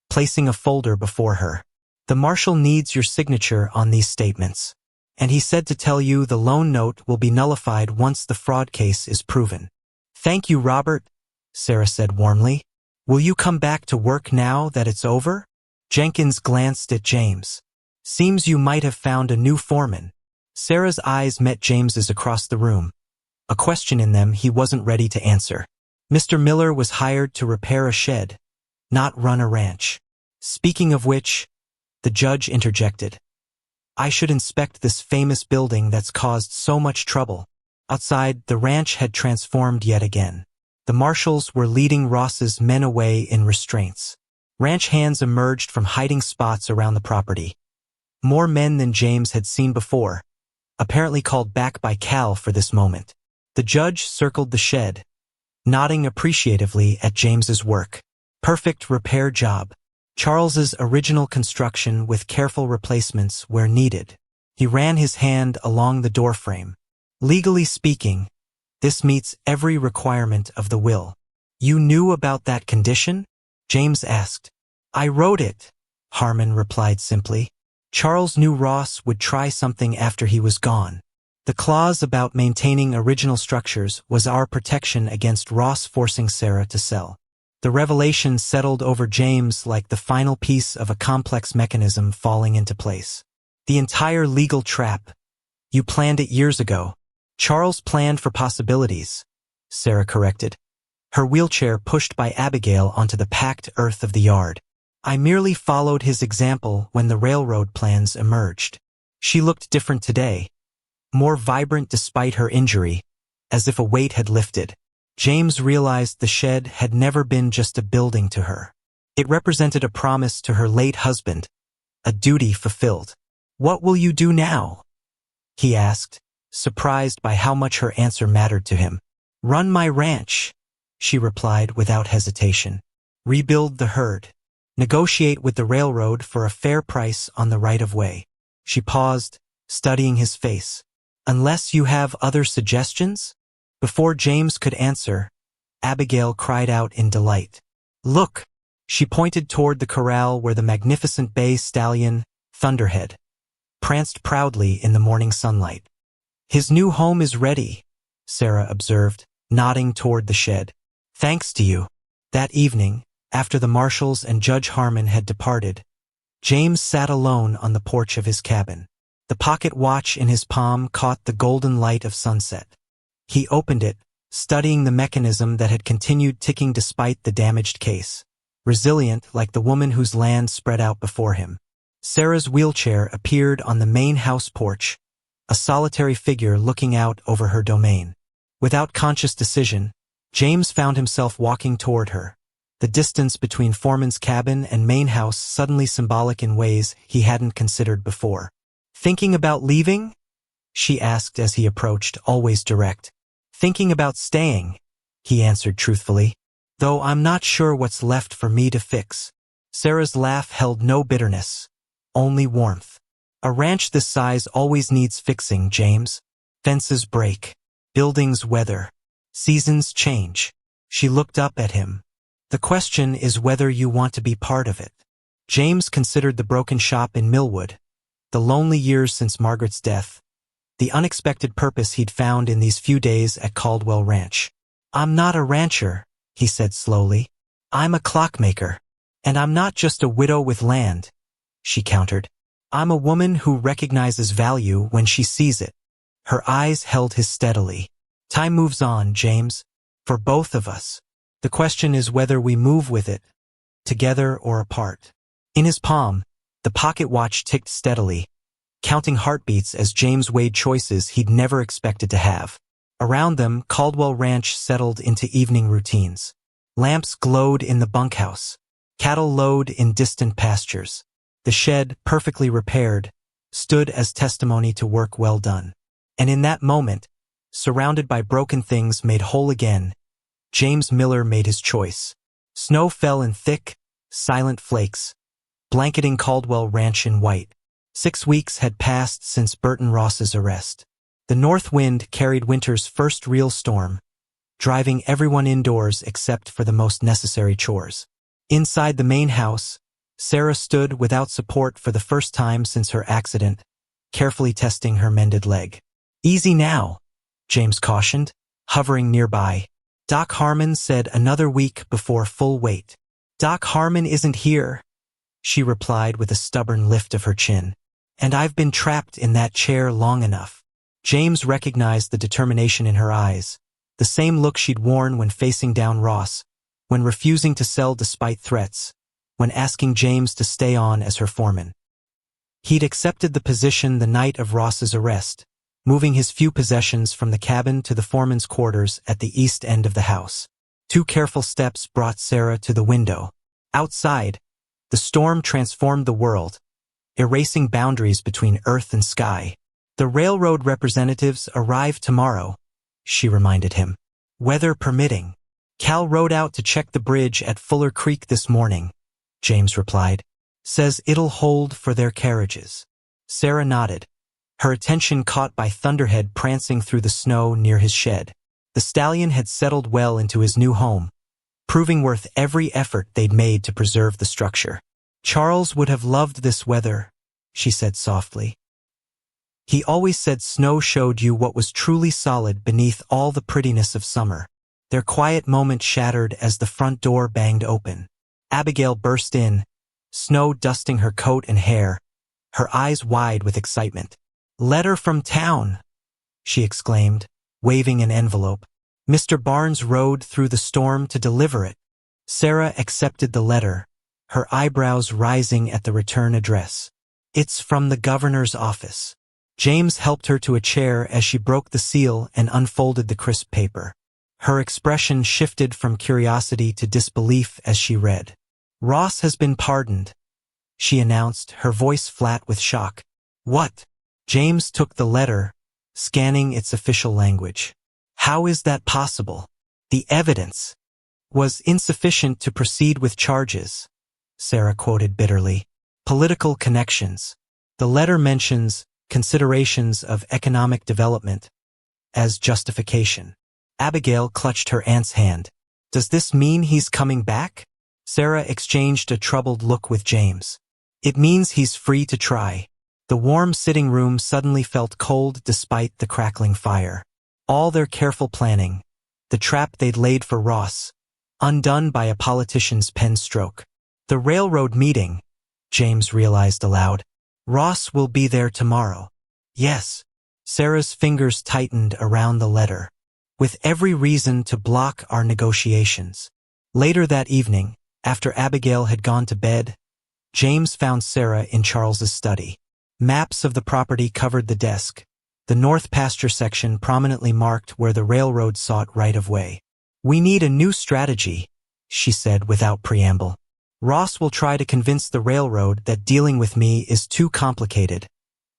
placing a folder before her. The marshal needs your signature on these statements. And he said to tell you the loan note will be nullified once the fraud case is proven. Thank you, Robert, Sarah said warmly. Will you come back to work now that it's over? Jenkins glanced at James. Seems you might have found a new foreman. Sarah's eyes met James's across the room, a question in them he wasn't ready to answer. Mr. Miller was hired to repair a shed, not run a ranch. Speaking of which, the judge interjected. I should inspect this famous building that's caused so much trouble. Outside, the ranch had transformed yet again. The marshals were leading Ross's men away in restraints. Ranch hands emerged from hiding spots around the property. More men than James had seen before, apparently called back by Cal for this moment. The judge circled the shed, nodding appreciatively at James's work. Perfect repair job. Charles's original construction with careful replacements where needed. He ran his hand along the doorframe. Legally speaking, this meets every requirement of the will. You knew about that condition? James asked. I wrote it, Harmon replied simply. Charles knew Ross would try something after he was gone. The clause about maintaining original structures was our protection against Ross forcing Sarah to sell. The revelation settled over James like the final piece of a complex mechanism falling into place. The entire legal trap. You planned it years ago. Charles planned for possibilities, Sarah corrected, her wheelchair pushed by Abigail onto the packed earth of the yard. I merely followed his example when the railroad plans emerged. She looked different today, more vibrant despite her injury, as if a weight had lifted. James realized the shed had never been just a building to her. It represented a promise to her late husband, a duty fulfilled. "What will you do now?" he asked, surprised by how much her answer mattered to him. "Run my ranch," she replied without hesitation. "Rebuild the herd. Negotiate with the railroad for a fair price on the right-of-way." She paused, studying his face. "Unless you have other suggestions?" Before James could answer, Abigail cried out in delight. "Look!" She pointed toward the corral where the magnificent bay stallion, Thunderhead, pranced proudly in the morning sunlight. "His new home is ready," Sarah observed, nodding toward the shed. "Thanks to you." That evening, after the marshals and Judge Harmon had departed, James sat alone on the porch of his cabin. The pocket watch in his palm caught the golden light of sunset. He opened it, studying the mechanism that had continued ticking despite the damaged case, resilient like the woman whose land spread out before him. Sarah's wheelchair appeared on the main house porch, a solitary figure looking out over her domain. Without conscious decision, James found himself walking toward her, the distance between Foreman's cabin and main house suddenly symbolic in ways he hadn't considered before. "Thinking about leaving?" she asked as he approached, always direct. "Thinking about staying," he answered truthfully. "Though I'm not sure what's left for me to fix." Sarah's laugh held no bitterness, only warmth. "A ranch this size always needs fixing, James. Fences break, buildings weather, seasons change." She looked up at him. "The question is whether you want to be part of it." James considered the broken shop in Millwood, the lonely years since Margaret's death, the unexpected purpose he'd found in these few days at Caldwell Ranch. "I'm not a rancher," he said slowly. "I'm a clockmaker. And I'm not just a widow with land," she countered. "I'm a woman who recognizes value when she sees it." Her eyes held his steadily. "Time moves on, James, for both of us. The question is whether we move with it, together or apart." In his palm, the pocket watch ticked steadily, counting heartbeats as James weighed choices he'd never expected to have. Around them, Caldwell Ranch settled into evening routines. Lamps glowed in the bunkhouse. Cattle lowed in distant pastures. The shed, perfectly repaired, stood as testimony to work well done. And in that moment, surrounded by broken things made whole again, James Miller made his choice. Snow fell in thick, silent flakes, blanketing Caldwell Ranch in white. 6 weeks had passed since Burton Ross's arrest. The north wind carried winter's first real storm, driving everyone indoors except for the most necessary chores. Inside the main house, Sarah stood without support for the first time since her accident, carefully testing her mended leg. "Easy now," James cautioned, hovering nearby. "Doc Harmon said another week before full weight." "Doc Harmon isn't here," she replied with a stubborn lift of her chin. "And I've been trapped in that chair long enough." James recognized the determination in her eyes, the same look she'd worn when facing down Ross, when refusing to sell despite threats, when asking James to stay on as her foreman. He'd accepted the position the night of Ross's arrest, moving his few possessions from the cabin to the foreman's quarters at the east end of the house. 2 careful steps brought Sarah to the window. Outside, the storm transformed the world, erasing boundaries between earth and sky. "The railroad representatives arrive tomorrow," she reminded him. "Weather permitting." "Cal rode out to check the bridge at Fuller Creek this morning," James replied. "Says it'll hold for their carriages." Sarah nodded, her attention caught by Thunderhead prancing through the snow near his shed. The stallion had settled well into his new home, proving worth every effort they'd made to preserve the structure. "Charles would have loved this weather," she said softly. "He always said snow showed you what was truly solid beneath all the prettiness of summer." Their quiet moment shattered as the front door banged open. Abigail burst in, snow dusting her coat and hair, her eyes wide with excitement. "Letter from town," she exclaimed, waving an envelope. "Mr. Barnes rode through the storm to deliver it." Sarah accepted the letter, her eyebrows rising at the return address. "It's from the governor's office." James helped her to a chair as she broke the seal and unfolded the crisp paper. Her expression shifted from curiosity to disbelief as she read. "Ross has been pardoned," she announced, her voice flat with shock. "What?" James took the letter, scanning its official language. "How is that possible? The evidence was insufficient to proceed with charges," Sarah quoted bitterly. "Political connections." The letter mentions considerations of economic development as justification. Abigail clutched her aunt's hand. "Does this mean he's coming back?" Sarah exchanged a troubled look with James. "It means he's free to try." The warm sitting room suddenly felt cold despite the crackling fire. All their careful planning, the trap they'd laid for Ross, undone by a politician's pen stroke. "The railroad meeting," James realized aloud. "Ross will be there tomorrow." "Yes." Sarah's fingers tightened around the letter. "With every reason to block our negotiations." Later that evening, after Abigail had gone to bed, James found Sarah in Charles's study. Maps of the property covered the desk, the north pasture section prominently marked where the railroad sought right-of-way. "We need a new strategy," she said without preamble. "Ross will try to convince the railroad that dealing with me is too complicated,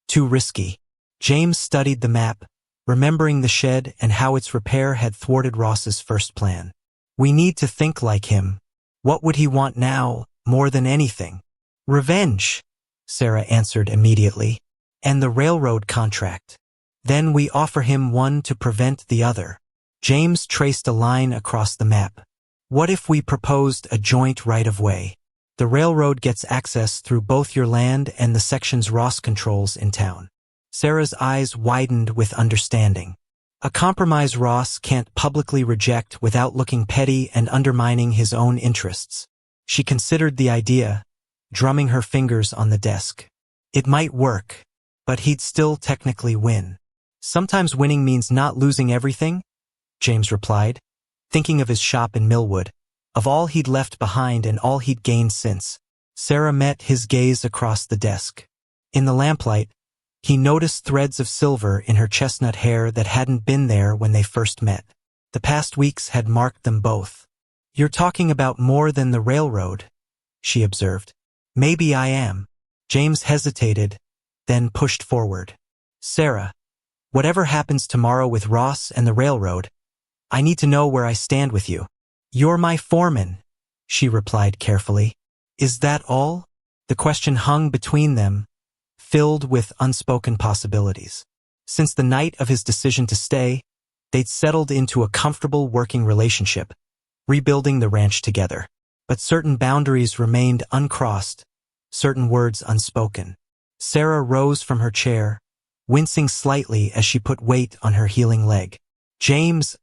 too risky." James studied the map, remembering the shed and how its repair had thwarted Ross's first plan. "We need to think like him. What would he want now, more than anything?" "Revenge," Sarah answered immediately. "And the railroad contract. Then we offer him one to prevent the other." James traced a line across the map. "What if we proposed a joint right-of-way? The railroad gets access through both your land and the sections Ross controls in town." Sarah's eyes widened with understanding. A compromise Ross can't publicly reject without looking petty and undermining his own interests. She considered the idea, drumming her fingers on the desk. It might work, but he'd still technically win. "Sometimes winning means not losing everything," James replied, thinking of his shop in Millwood, of all he'd left behind and all he'd gained since. Sarah met his gaze across the desk. In the lamplight, he noticed threads of silver in her chestnut hair that hadn't been there when they first met. The past weeks had marked them both. "You're talking about more than the railroad," she observed. "Maybe I am." James hesitated, then pushed forward. "Sarah, whatever happens tomorrow with Ross and the railroad, I need to know where I stand with you." "You're my foreman," she replied carefully. "Is that all?" The question hung between them, filled with unspoken possibilities. Since the night of his decision to stay, they'd settled into a comfortable working relationship, rebuilding the ranch together. But certain boundaries remained uncrossed, certain words unspoken. Sarah rose from her chair, wincing slightly as she put weight on her healing leg. "James,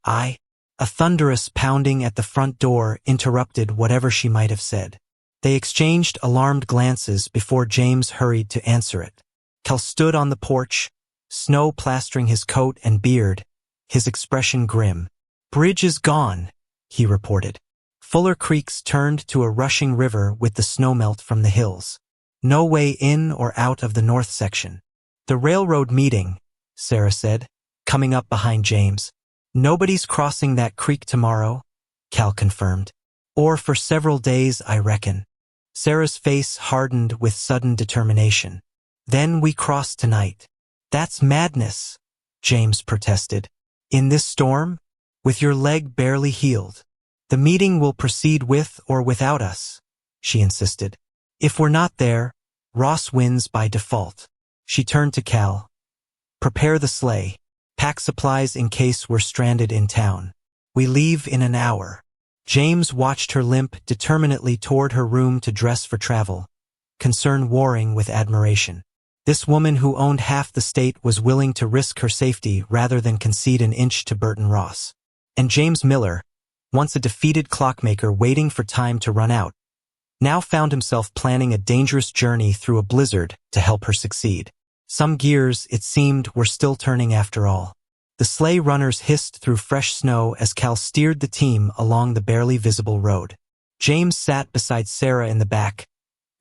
A thunderous pounding at the front door interrupted whatever she might have said. They exchanged alarmed glances before James hurried to answer it. Cal stood on the porch, snow plastering his coat and beard, his expression grim. "Bridge is gone," he reported. Fuller Creek's turned to a rushing river with the snowmelt from the hills. No way in or out of the north section. "The railroad meeting," Sarah said, coming up behind James. "Nobody's crossing that creek tomorrow," Cal confirmed. "Or for several days, I reckon." Sarah's face hardened with sudden determination. "Then we cross tonight." "That's madness," James protested. "In this storm? With your leg barely healed?" "The meeting will proceed with or without us," she insisted. "If we're not there, Ross wins by default." She turned to Cal. "Prepare the sleigh. Pack supplies in case we're stranded in town. We leave in an hour." James watched her limp determinately toward her room to dress for travel, concern warring with admiration. This woman who owned half the state was willing to risk her safety rather than concede an inch to Burton Ross. And James Miller, once a defeated clockmaker waiting for time to run out, now found himself planning a dangerous journey through a blizzard to help her succeed. Some gears, it seemed, were still turning after all. The sleigh runners hissed through fresh snow as Cal steered the team along the barely visible road. James sat beside Sarah in the back,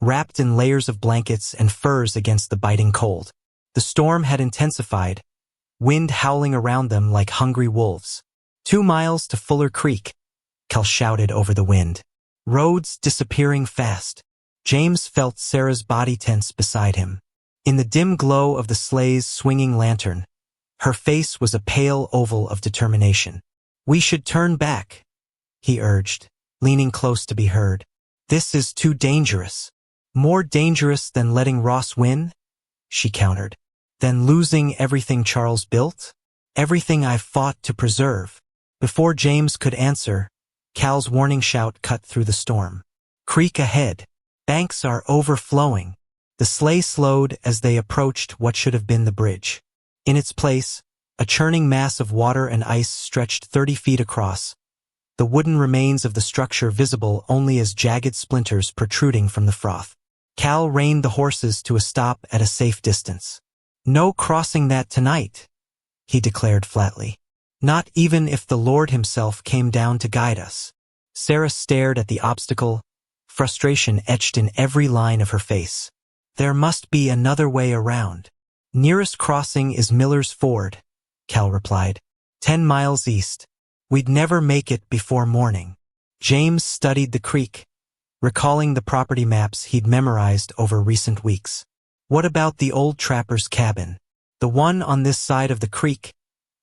wrapped in layers of blankets and furs against the biting cold. The storm had intensified, wind howling around them like hungry wolves. 2 miles to Fuller Creek, Cal shouted over the wind. Roads disappearing fast. James felt Sarah's body tense beside him. In the dim glow of the sleigh's swinging lantern, her face was a pale oval of determination. We should turn back, he urged, leaning close to be heard. This is too dangerous. More dangerous than letting Ross win? She countered. Than losing everything Charles built? Everything I've fought to preserve. Before James could answer, Cal's warning shout cut through the storm. Creek ahead. Banks are overflowing. The sleigh slowed as they approached what should have been the bridge. In its place, a churning mass of water and ice stretched 30 feet across, the wooden remains of the structure visible only as jagged splinters protruding from the froth. Cal reined the horses to a stop at a safe distance. No crossing that tonight, he declared flatly. Not even if the Lord himself came down to guide us. Sarah stared at the obstacle, frustration etched in every line of her face. There must be another way around. Nearest crossing is Miller's Ford, Cal replied. 10 miles east. We'd never make it before morning. James studied the creek, recalling the property maps he'd memorized over recent weeks. What about the old trapper's cabin? The one on this side of the creek,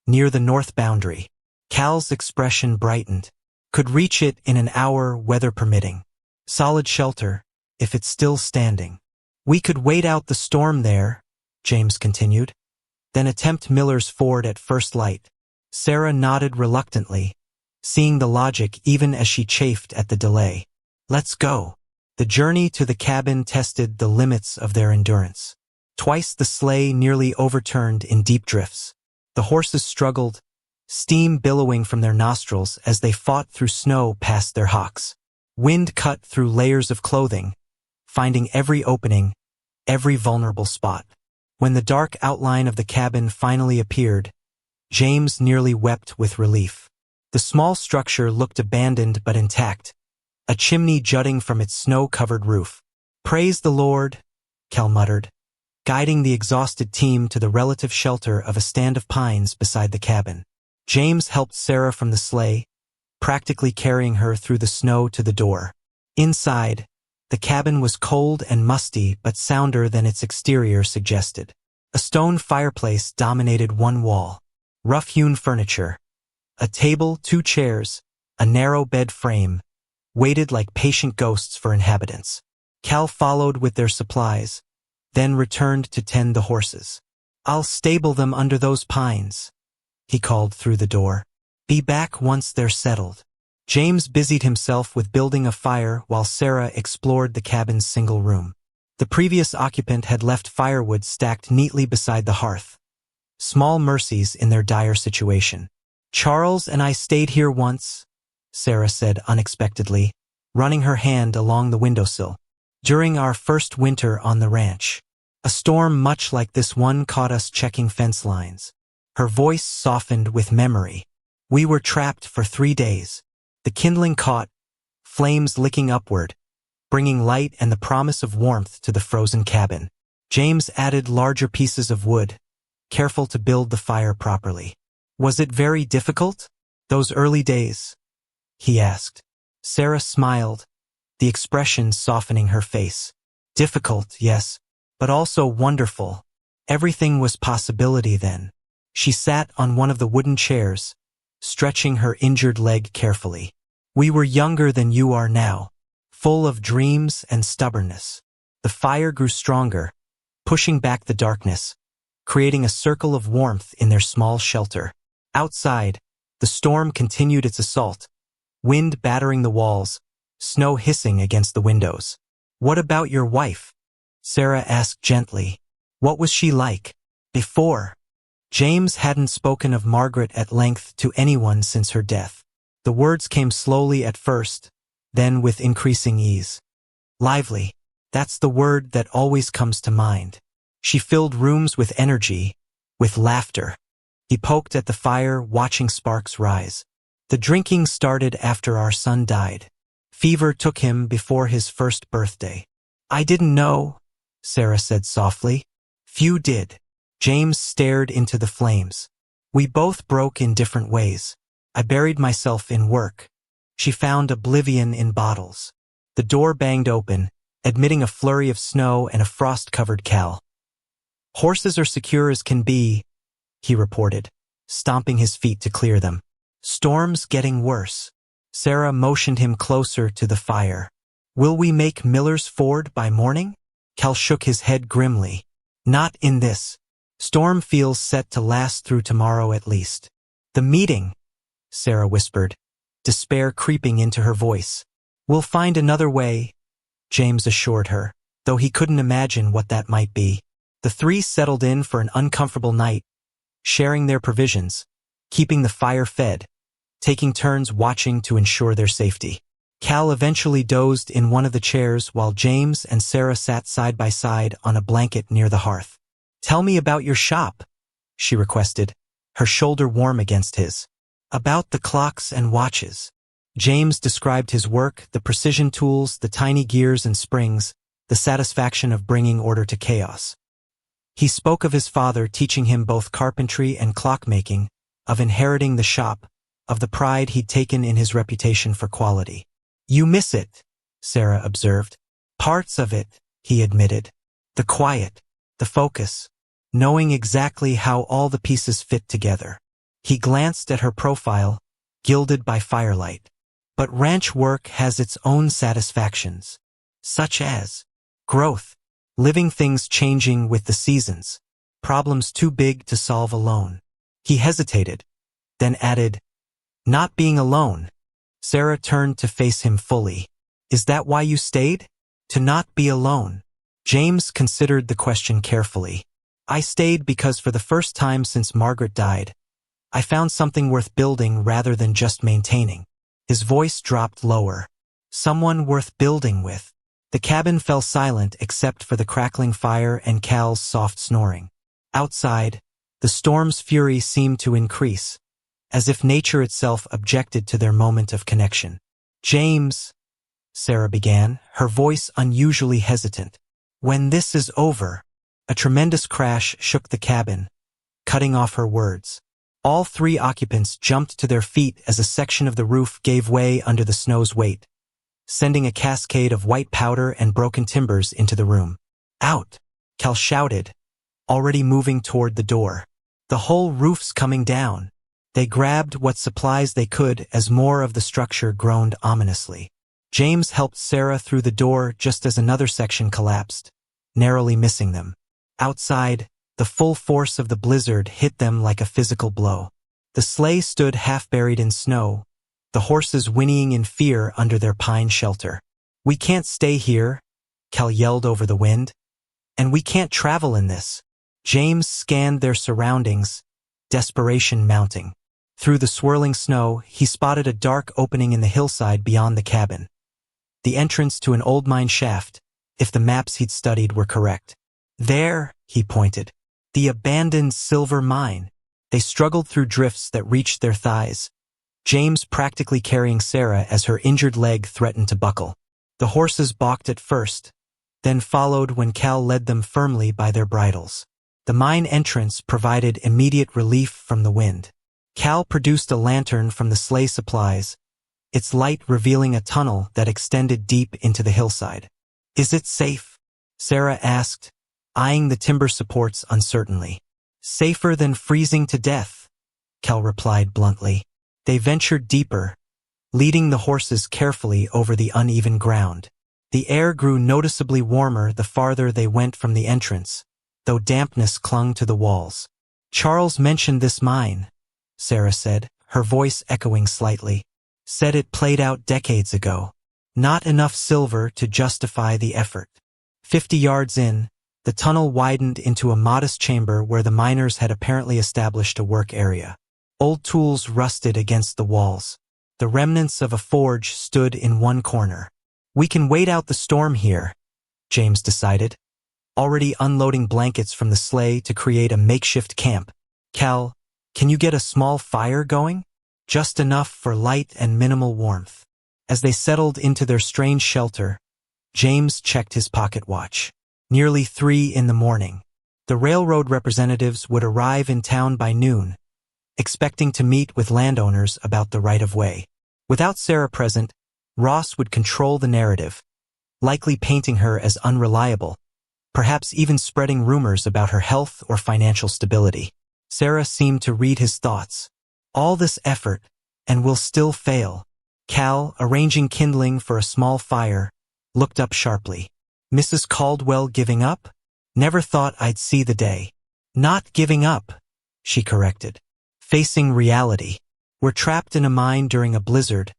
near the north boundary. Cal's expression brightened. Could reach it in an hour, weather permitting. Solid shelter, if it's still standing. We could wait out the storm there, James continued, then attempt Miller's Ford at first light. Sarah nodded reluctantly, seeing the logic even as she chafed at the delay. Let's go. The journey to the cabin tested the limits of their endurance. Twice the sleigh nearly overturned in deep drifts. The horses struggled, steam billowing from their nostrils as they fought through snow past their hocks. Wind cut through layers of clothing, finding every opening, every vulnerable spot. When the dark outline of the cabin finally appeared, James nearly wept with relief. The small structure looked abandoned but intact, a chimney jutting from its snow-covered roof. Praise the Lord, Cal muttered, guiding the exhausted team to the relative shelter of a stand of pines beside the cabin. James helped Sarah from the sleigh, practically carrying her through the snow to the door. Inside, the cabin was cold and musty but sounder than its exterior suggested. A stone fireplace dominated one wall. Rough-hewn furniture, a table, 2 chairs, a narrow bed frame, waited like patient ghosts for inhabitants. Cal followed with their supplies, then returned to tend the horses. I'll stable them under those pines, he called through the door. Be back once they're settled. James busied himself with building a fire while Sarah explored the cabin's single room. The previous occupant had left firewood stacked neatly beside the hearth. Small mercies in their dire situation. Charles and I stayed here once, Sarah said unexpectedly, running her hand along the windowsill. During our first winter on the ranch. A storm much like this one caught us checking fence lines. Her voice softened with memory. We were trapped for 3 days. The kindling caught, flames licking upward, bringing light and the promise of warmth to the frozen cabin. James added larger pieces of wood, careful to build the fire properly. Was it very difficult, those early days? He asked. Sarah smiled, the expression softening her face. Difficult, yes, but also wonderful. Everything was possibility then. She sat on one of the wooden chairs, stretching her injured leg carefully. We were younger than you are now, full of dreams and stubbornness. The fire grew stronger, pushing back the darkness, creating a circle of warmth in their small shelter. Outside, the storm continued its assault, wind battering the walls, snow hissing against the windows. What about your wife? Sarah asked gently. What was she like before? James hadn't spoken of Margaret at length to anyone since her death. The words came slowly at first, then with increasing ease. Lively. That's the word that always comes to mind. She filled rooms with energy, with laughter. He poked at the fire, watching sparks rise. The drinking started after our son died. Fever took him before his first birthday. I didn't know, Sarah said softly. Few did. James stared into the flames. We both broke in different ways. I buried myself in work. She found oblivion in bottles. The door banged open, admitting a flurry of snow and a frost-covered Cal. Horses are secure as can be, he reported, stomping his feet to clear them. Storm's getting worse. Sarah motioned him closer to the fire. Will we make Miller's Ford by morning? Cal shook his head grimly. Not in this. Storm feels set to last through tomorrow at least. The meeting, Sarah whispered, despair creeping into her voice. We'll find another way, James assured her, though he couldn't imagine what that might be. The three settled in for an uncomfortable night, sharing their provisions, keeping the fire fed, taking turns watching to ensure their safety. Cal eventually dozed in one of the chairs while James and Sarah sat side by side on a blanket near the hearth. Tell me about your shop, she requested, her shoulder warm against his. About the clocks and watches. James described his work, the precision tools, the tiny gears and springs, the satisfaction of bringing order to chaos. He spoke of his father teaching him both carpentry and clockmaking, of inheriting the shop, of the pride he'd taken in his reputation for quality. You miss it, Sarah observed. Parts of it, he admitted. The quiet, the focus, knowing exactly how all the pieces fit together. He glanced at her profile, gilded by firelight. But ranch work has its own satisfactions, such as growth, living things changing with the seasons, problems too big to solve alone. He hesitated, then added, not being alone. Sarah turned to face him fully. Is that why you stayed? To not be alone. James considered the question carefully. I stayed because for the first time since Margaret died, I found something worth building rather than just maintaining. His voice dropped lower. Someone worth building with. The cabin fell silent except for the crackling fire and Cal's soft snoring. Outside, the storm's fury seemed to increase, as if nature itself objected to their moment of connection. James, Sarah began, her voice unusually hesitant. When this is over, a tremendous crash shook the cabin, cutting off her words. All three occupants jumped to their feet as a section of the roof gave way under the snow's weight, sending a cascade of white powder and broken timbers into the room. Out! Cal shouted, already moving toward the door. The whole roof's coming down. They grabbed what supplies they could as more of the structure groaned ominously. James helped Sarah through the door just as another section collapsed, narrowly missing them. Outside, the full force of the blizzard hit them like a physical blow. The sleigh stood half-buried in snow, the horses whinnying in fear under their pine shelter. We can't stay here, Cal yelled over the wind. And we can't travel in this. James scanned their surroundings, desperation mounting. Through the swirling snow, he spotted a dark opening in the hillside beyond the cabin. The entrance to an old mine shaft, if the maps he'd studied were correct. There, he pointed. The abandoned silver mine. They struggled through drifts that reached their thighs, James practically carrying Sarah as her injured leg threatened to buckle. The horses balked at first, then followed when Cal led them firmly by their bridles. The mine entrance provided immediate relief from the wind. Cal produced a lantern from the sleigh supplies, its light revealing a tunnel that extended deep into the hillside. Is it safe? Sarah asked, eyeing the timber supports uncertainly. Safer than freezing to death, Cal replied bluntly. They ventured deeper, leading the horses carefully over the uneven ground. The air grew noticeably warmer the farther they went from the entrance, though dampness clung to the walls. Charles mentioned this mine, Sarah said, her voice echoing slightly. Said it played out decades ago. Not enough silver to justify the effort. 50 yards in, the tunnel widened into a modest chamber where the miners had apparently established a work area. Old tools rusted against the walls. The remnants of a forge stood in one corner. We can wait out the storm here, James decided, already unloading blankets from the sleigh to create a makeshift camp. Cal, can you get a small fire going? Just enough for light and minimal warmth. As they settled into their strange shelter, James checked his pocket watch. Nearly 3 in the morning. The railroad representatives would arrive in town by noon, expecting to meet with landowners about the right-of-way. Without Sarah present, Ross would control the narrative, likely painting her as unreliable, perhaps even spreading rumors about her health or financial stability. Sarah seemed to read his thoughts. All this effort, and we'll still fail. Cal, arranging kindling for a small fire, looked up sharply. Mrs. Caldwell giving up? Never thought I'd see the day. Not giving up, she corrected. Facing reality. We're trapped in a mine during a blizzard,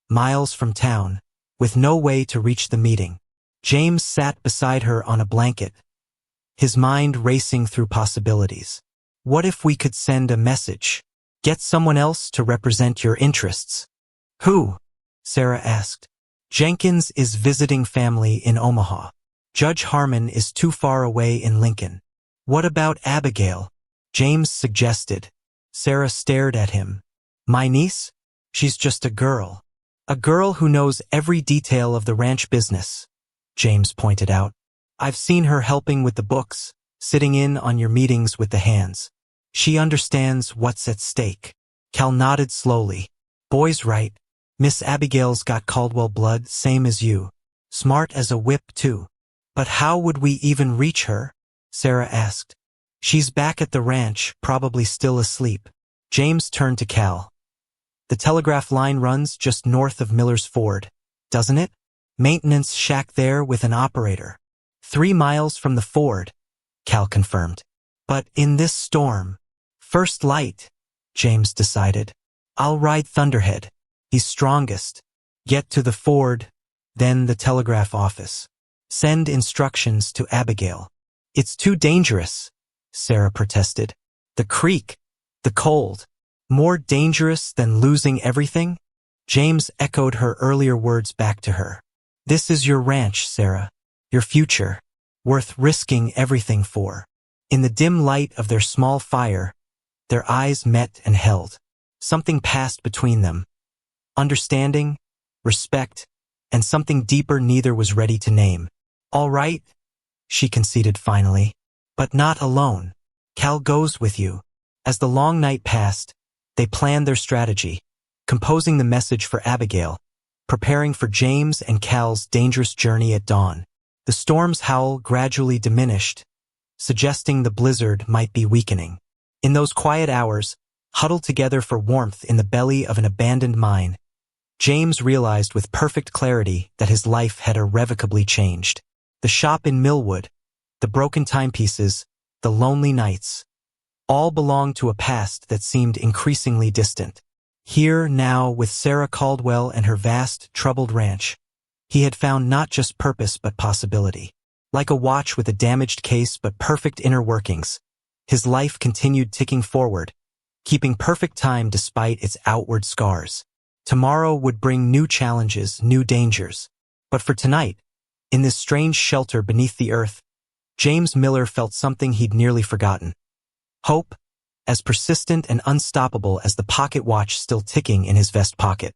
miles from town, with no way to reach the meeting. James sat beside her on a blanket, his mind racing through possibilities. What if we could send a message? Get someone else to represent your interests. Who? Sarah asked. Jenkins is visiting family in Omaha. Judge Harmon is too far away in Lincoln. What about Abigail? James suggested. Sarah stared at him. My niece? She's just a girl. A girl who knows every detail of the ranch business, James pointed out. I've seen her helping with the books, sitting in on your meetings with the hands. She understands what's at stake. Cal nodded slowly. Boy's right. Miss Abigail's got Caldwell blood, same as you. Smart as a whip, too. But how would we even reach her? Sarah asked. She's back at the ranch, probably still asleep. James turned to Cal. The telegraph line runs just north of Miller's Ford, doesn't it? Maintenance shack there with an operator. 3 miles from the Ford, Cal confirmed. But in this storm, first light, James decided. I'll ride Thunderhead. He's strongest. Get to the Ford, then the telegraph office. Send instructions to Abigail. It's too dangerous, Sarah protested. The creek, the cold. More dangerous than losing everything? James echoed her earlier words back to her. This is your ranch, Sarah. Your future. Worth risking everything for. In the dim light of their small fire, their eyes met and held. Something passed between them. Understanding, respect, and something deeper neither was ready to name. All right, she conceded finally. But not alone. Cal goes with you. As the long night passed, they planned their strategy, composing the message for Abigail, preparing for James and Cal's dangerous journey at dawn. The storm's howl gradually diminished, suggesting the blizzard might be weakening. In those quiet hours, huddled together for warmth in the belly of an abandoned mine, James realized with perfect clarity that his life had irrevocably changed. The shop in Millwood, the broken timepieces, the lonely nights, all belonged to a past that seemed increasingly distant. Here, now, with Sarah Caldwell and her vast, troubled ranch, he had found not just purpose but possibility. Like a watch with a damaged case but perfect inner workings, his life continued ticking forward, keeping perfect time despite its outward scars. Tomorrow would bring new challenges, new dangers. But for tonight, in this strange shelter beneath the earth, James Miller felt something he'd nearly forgotten. Hope, as persistent and unstoppable as the pocket watch still ticking in his vest pocket.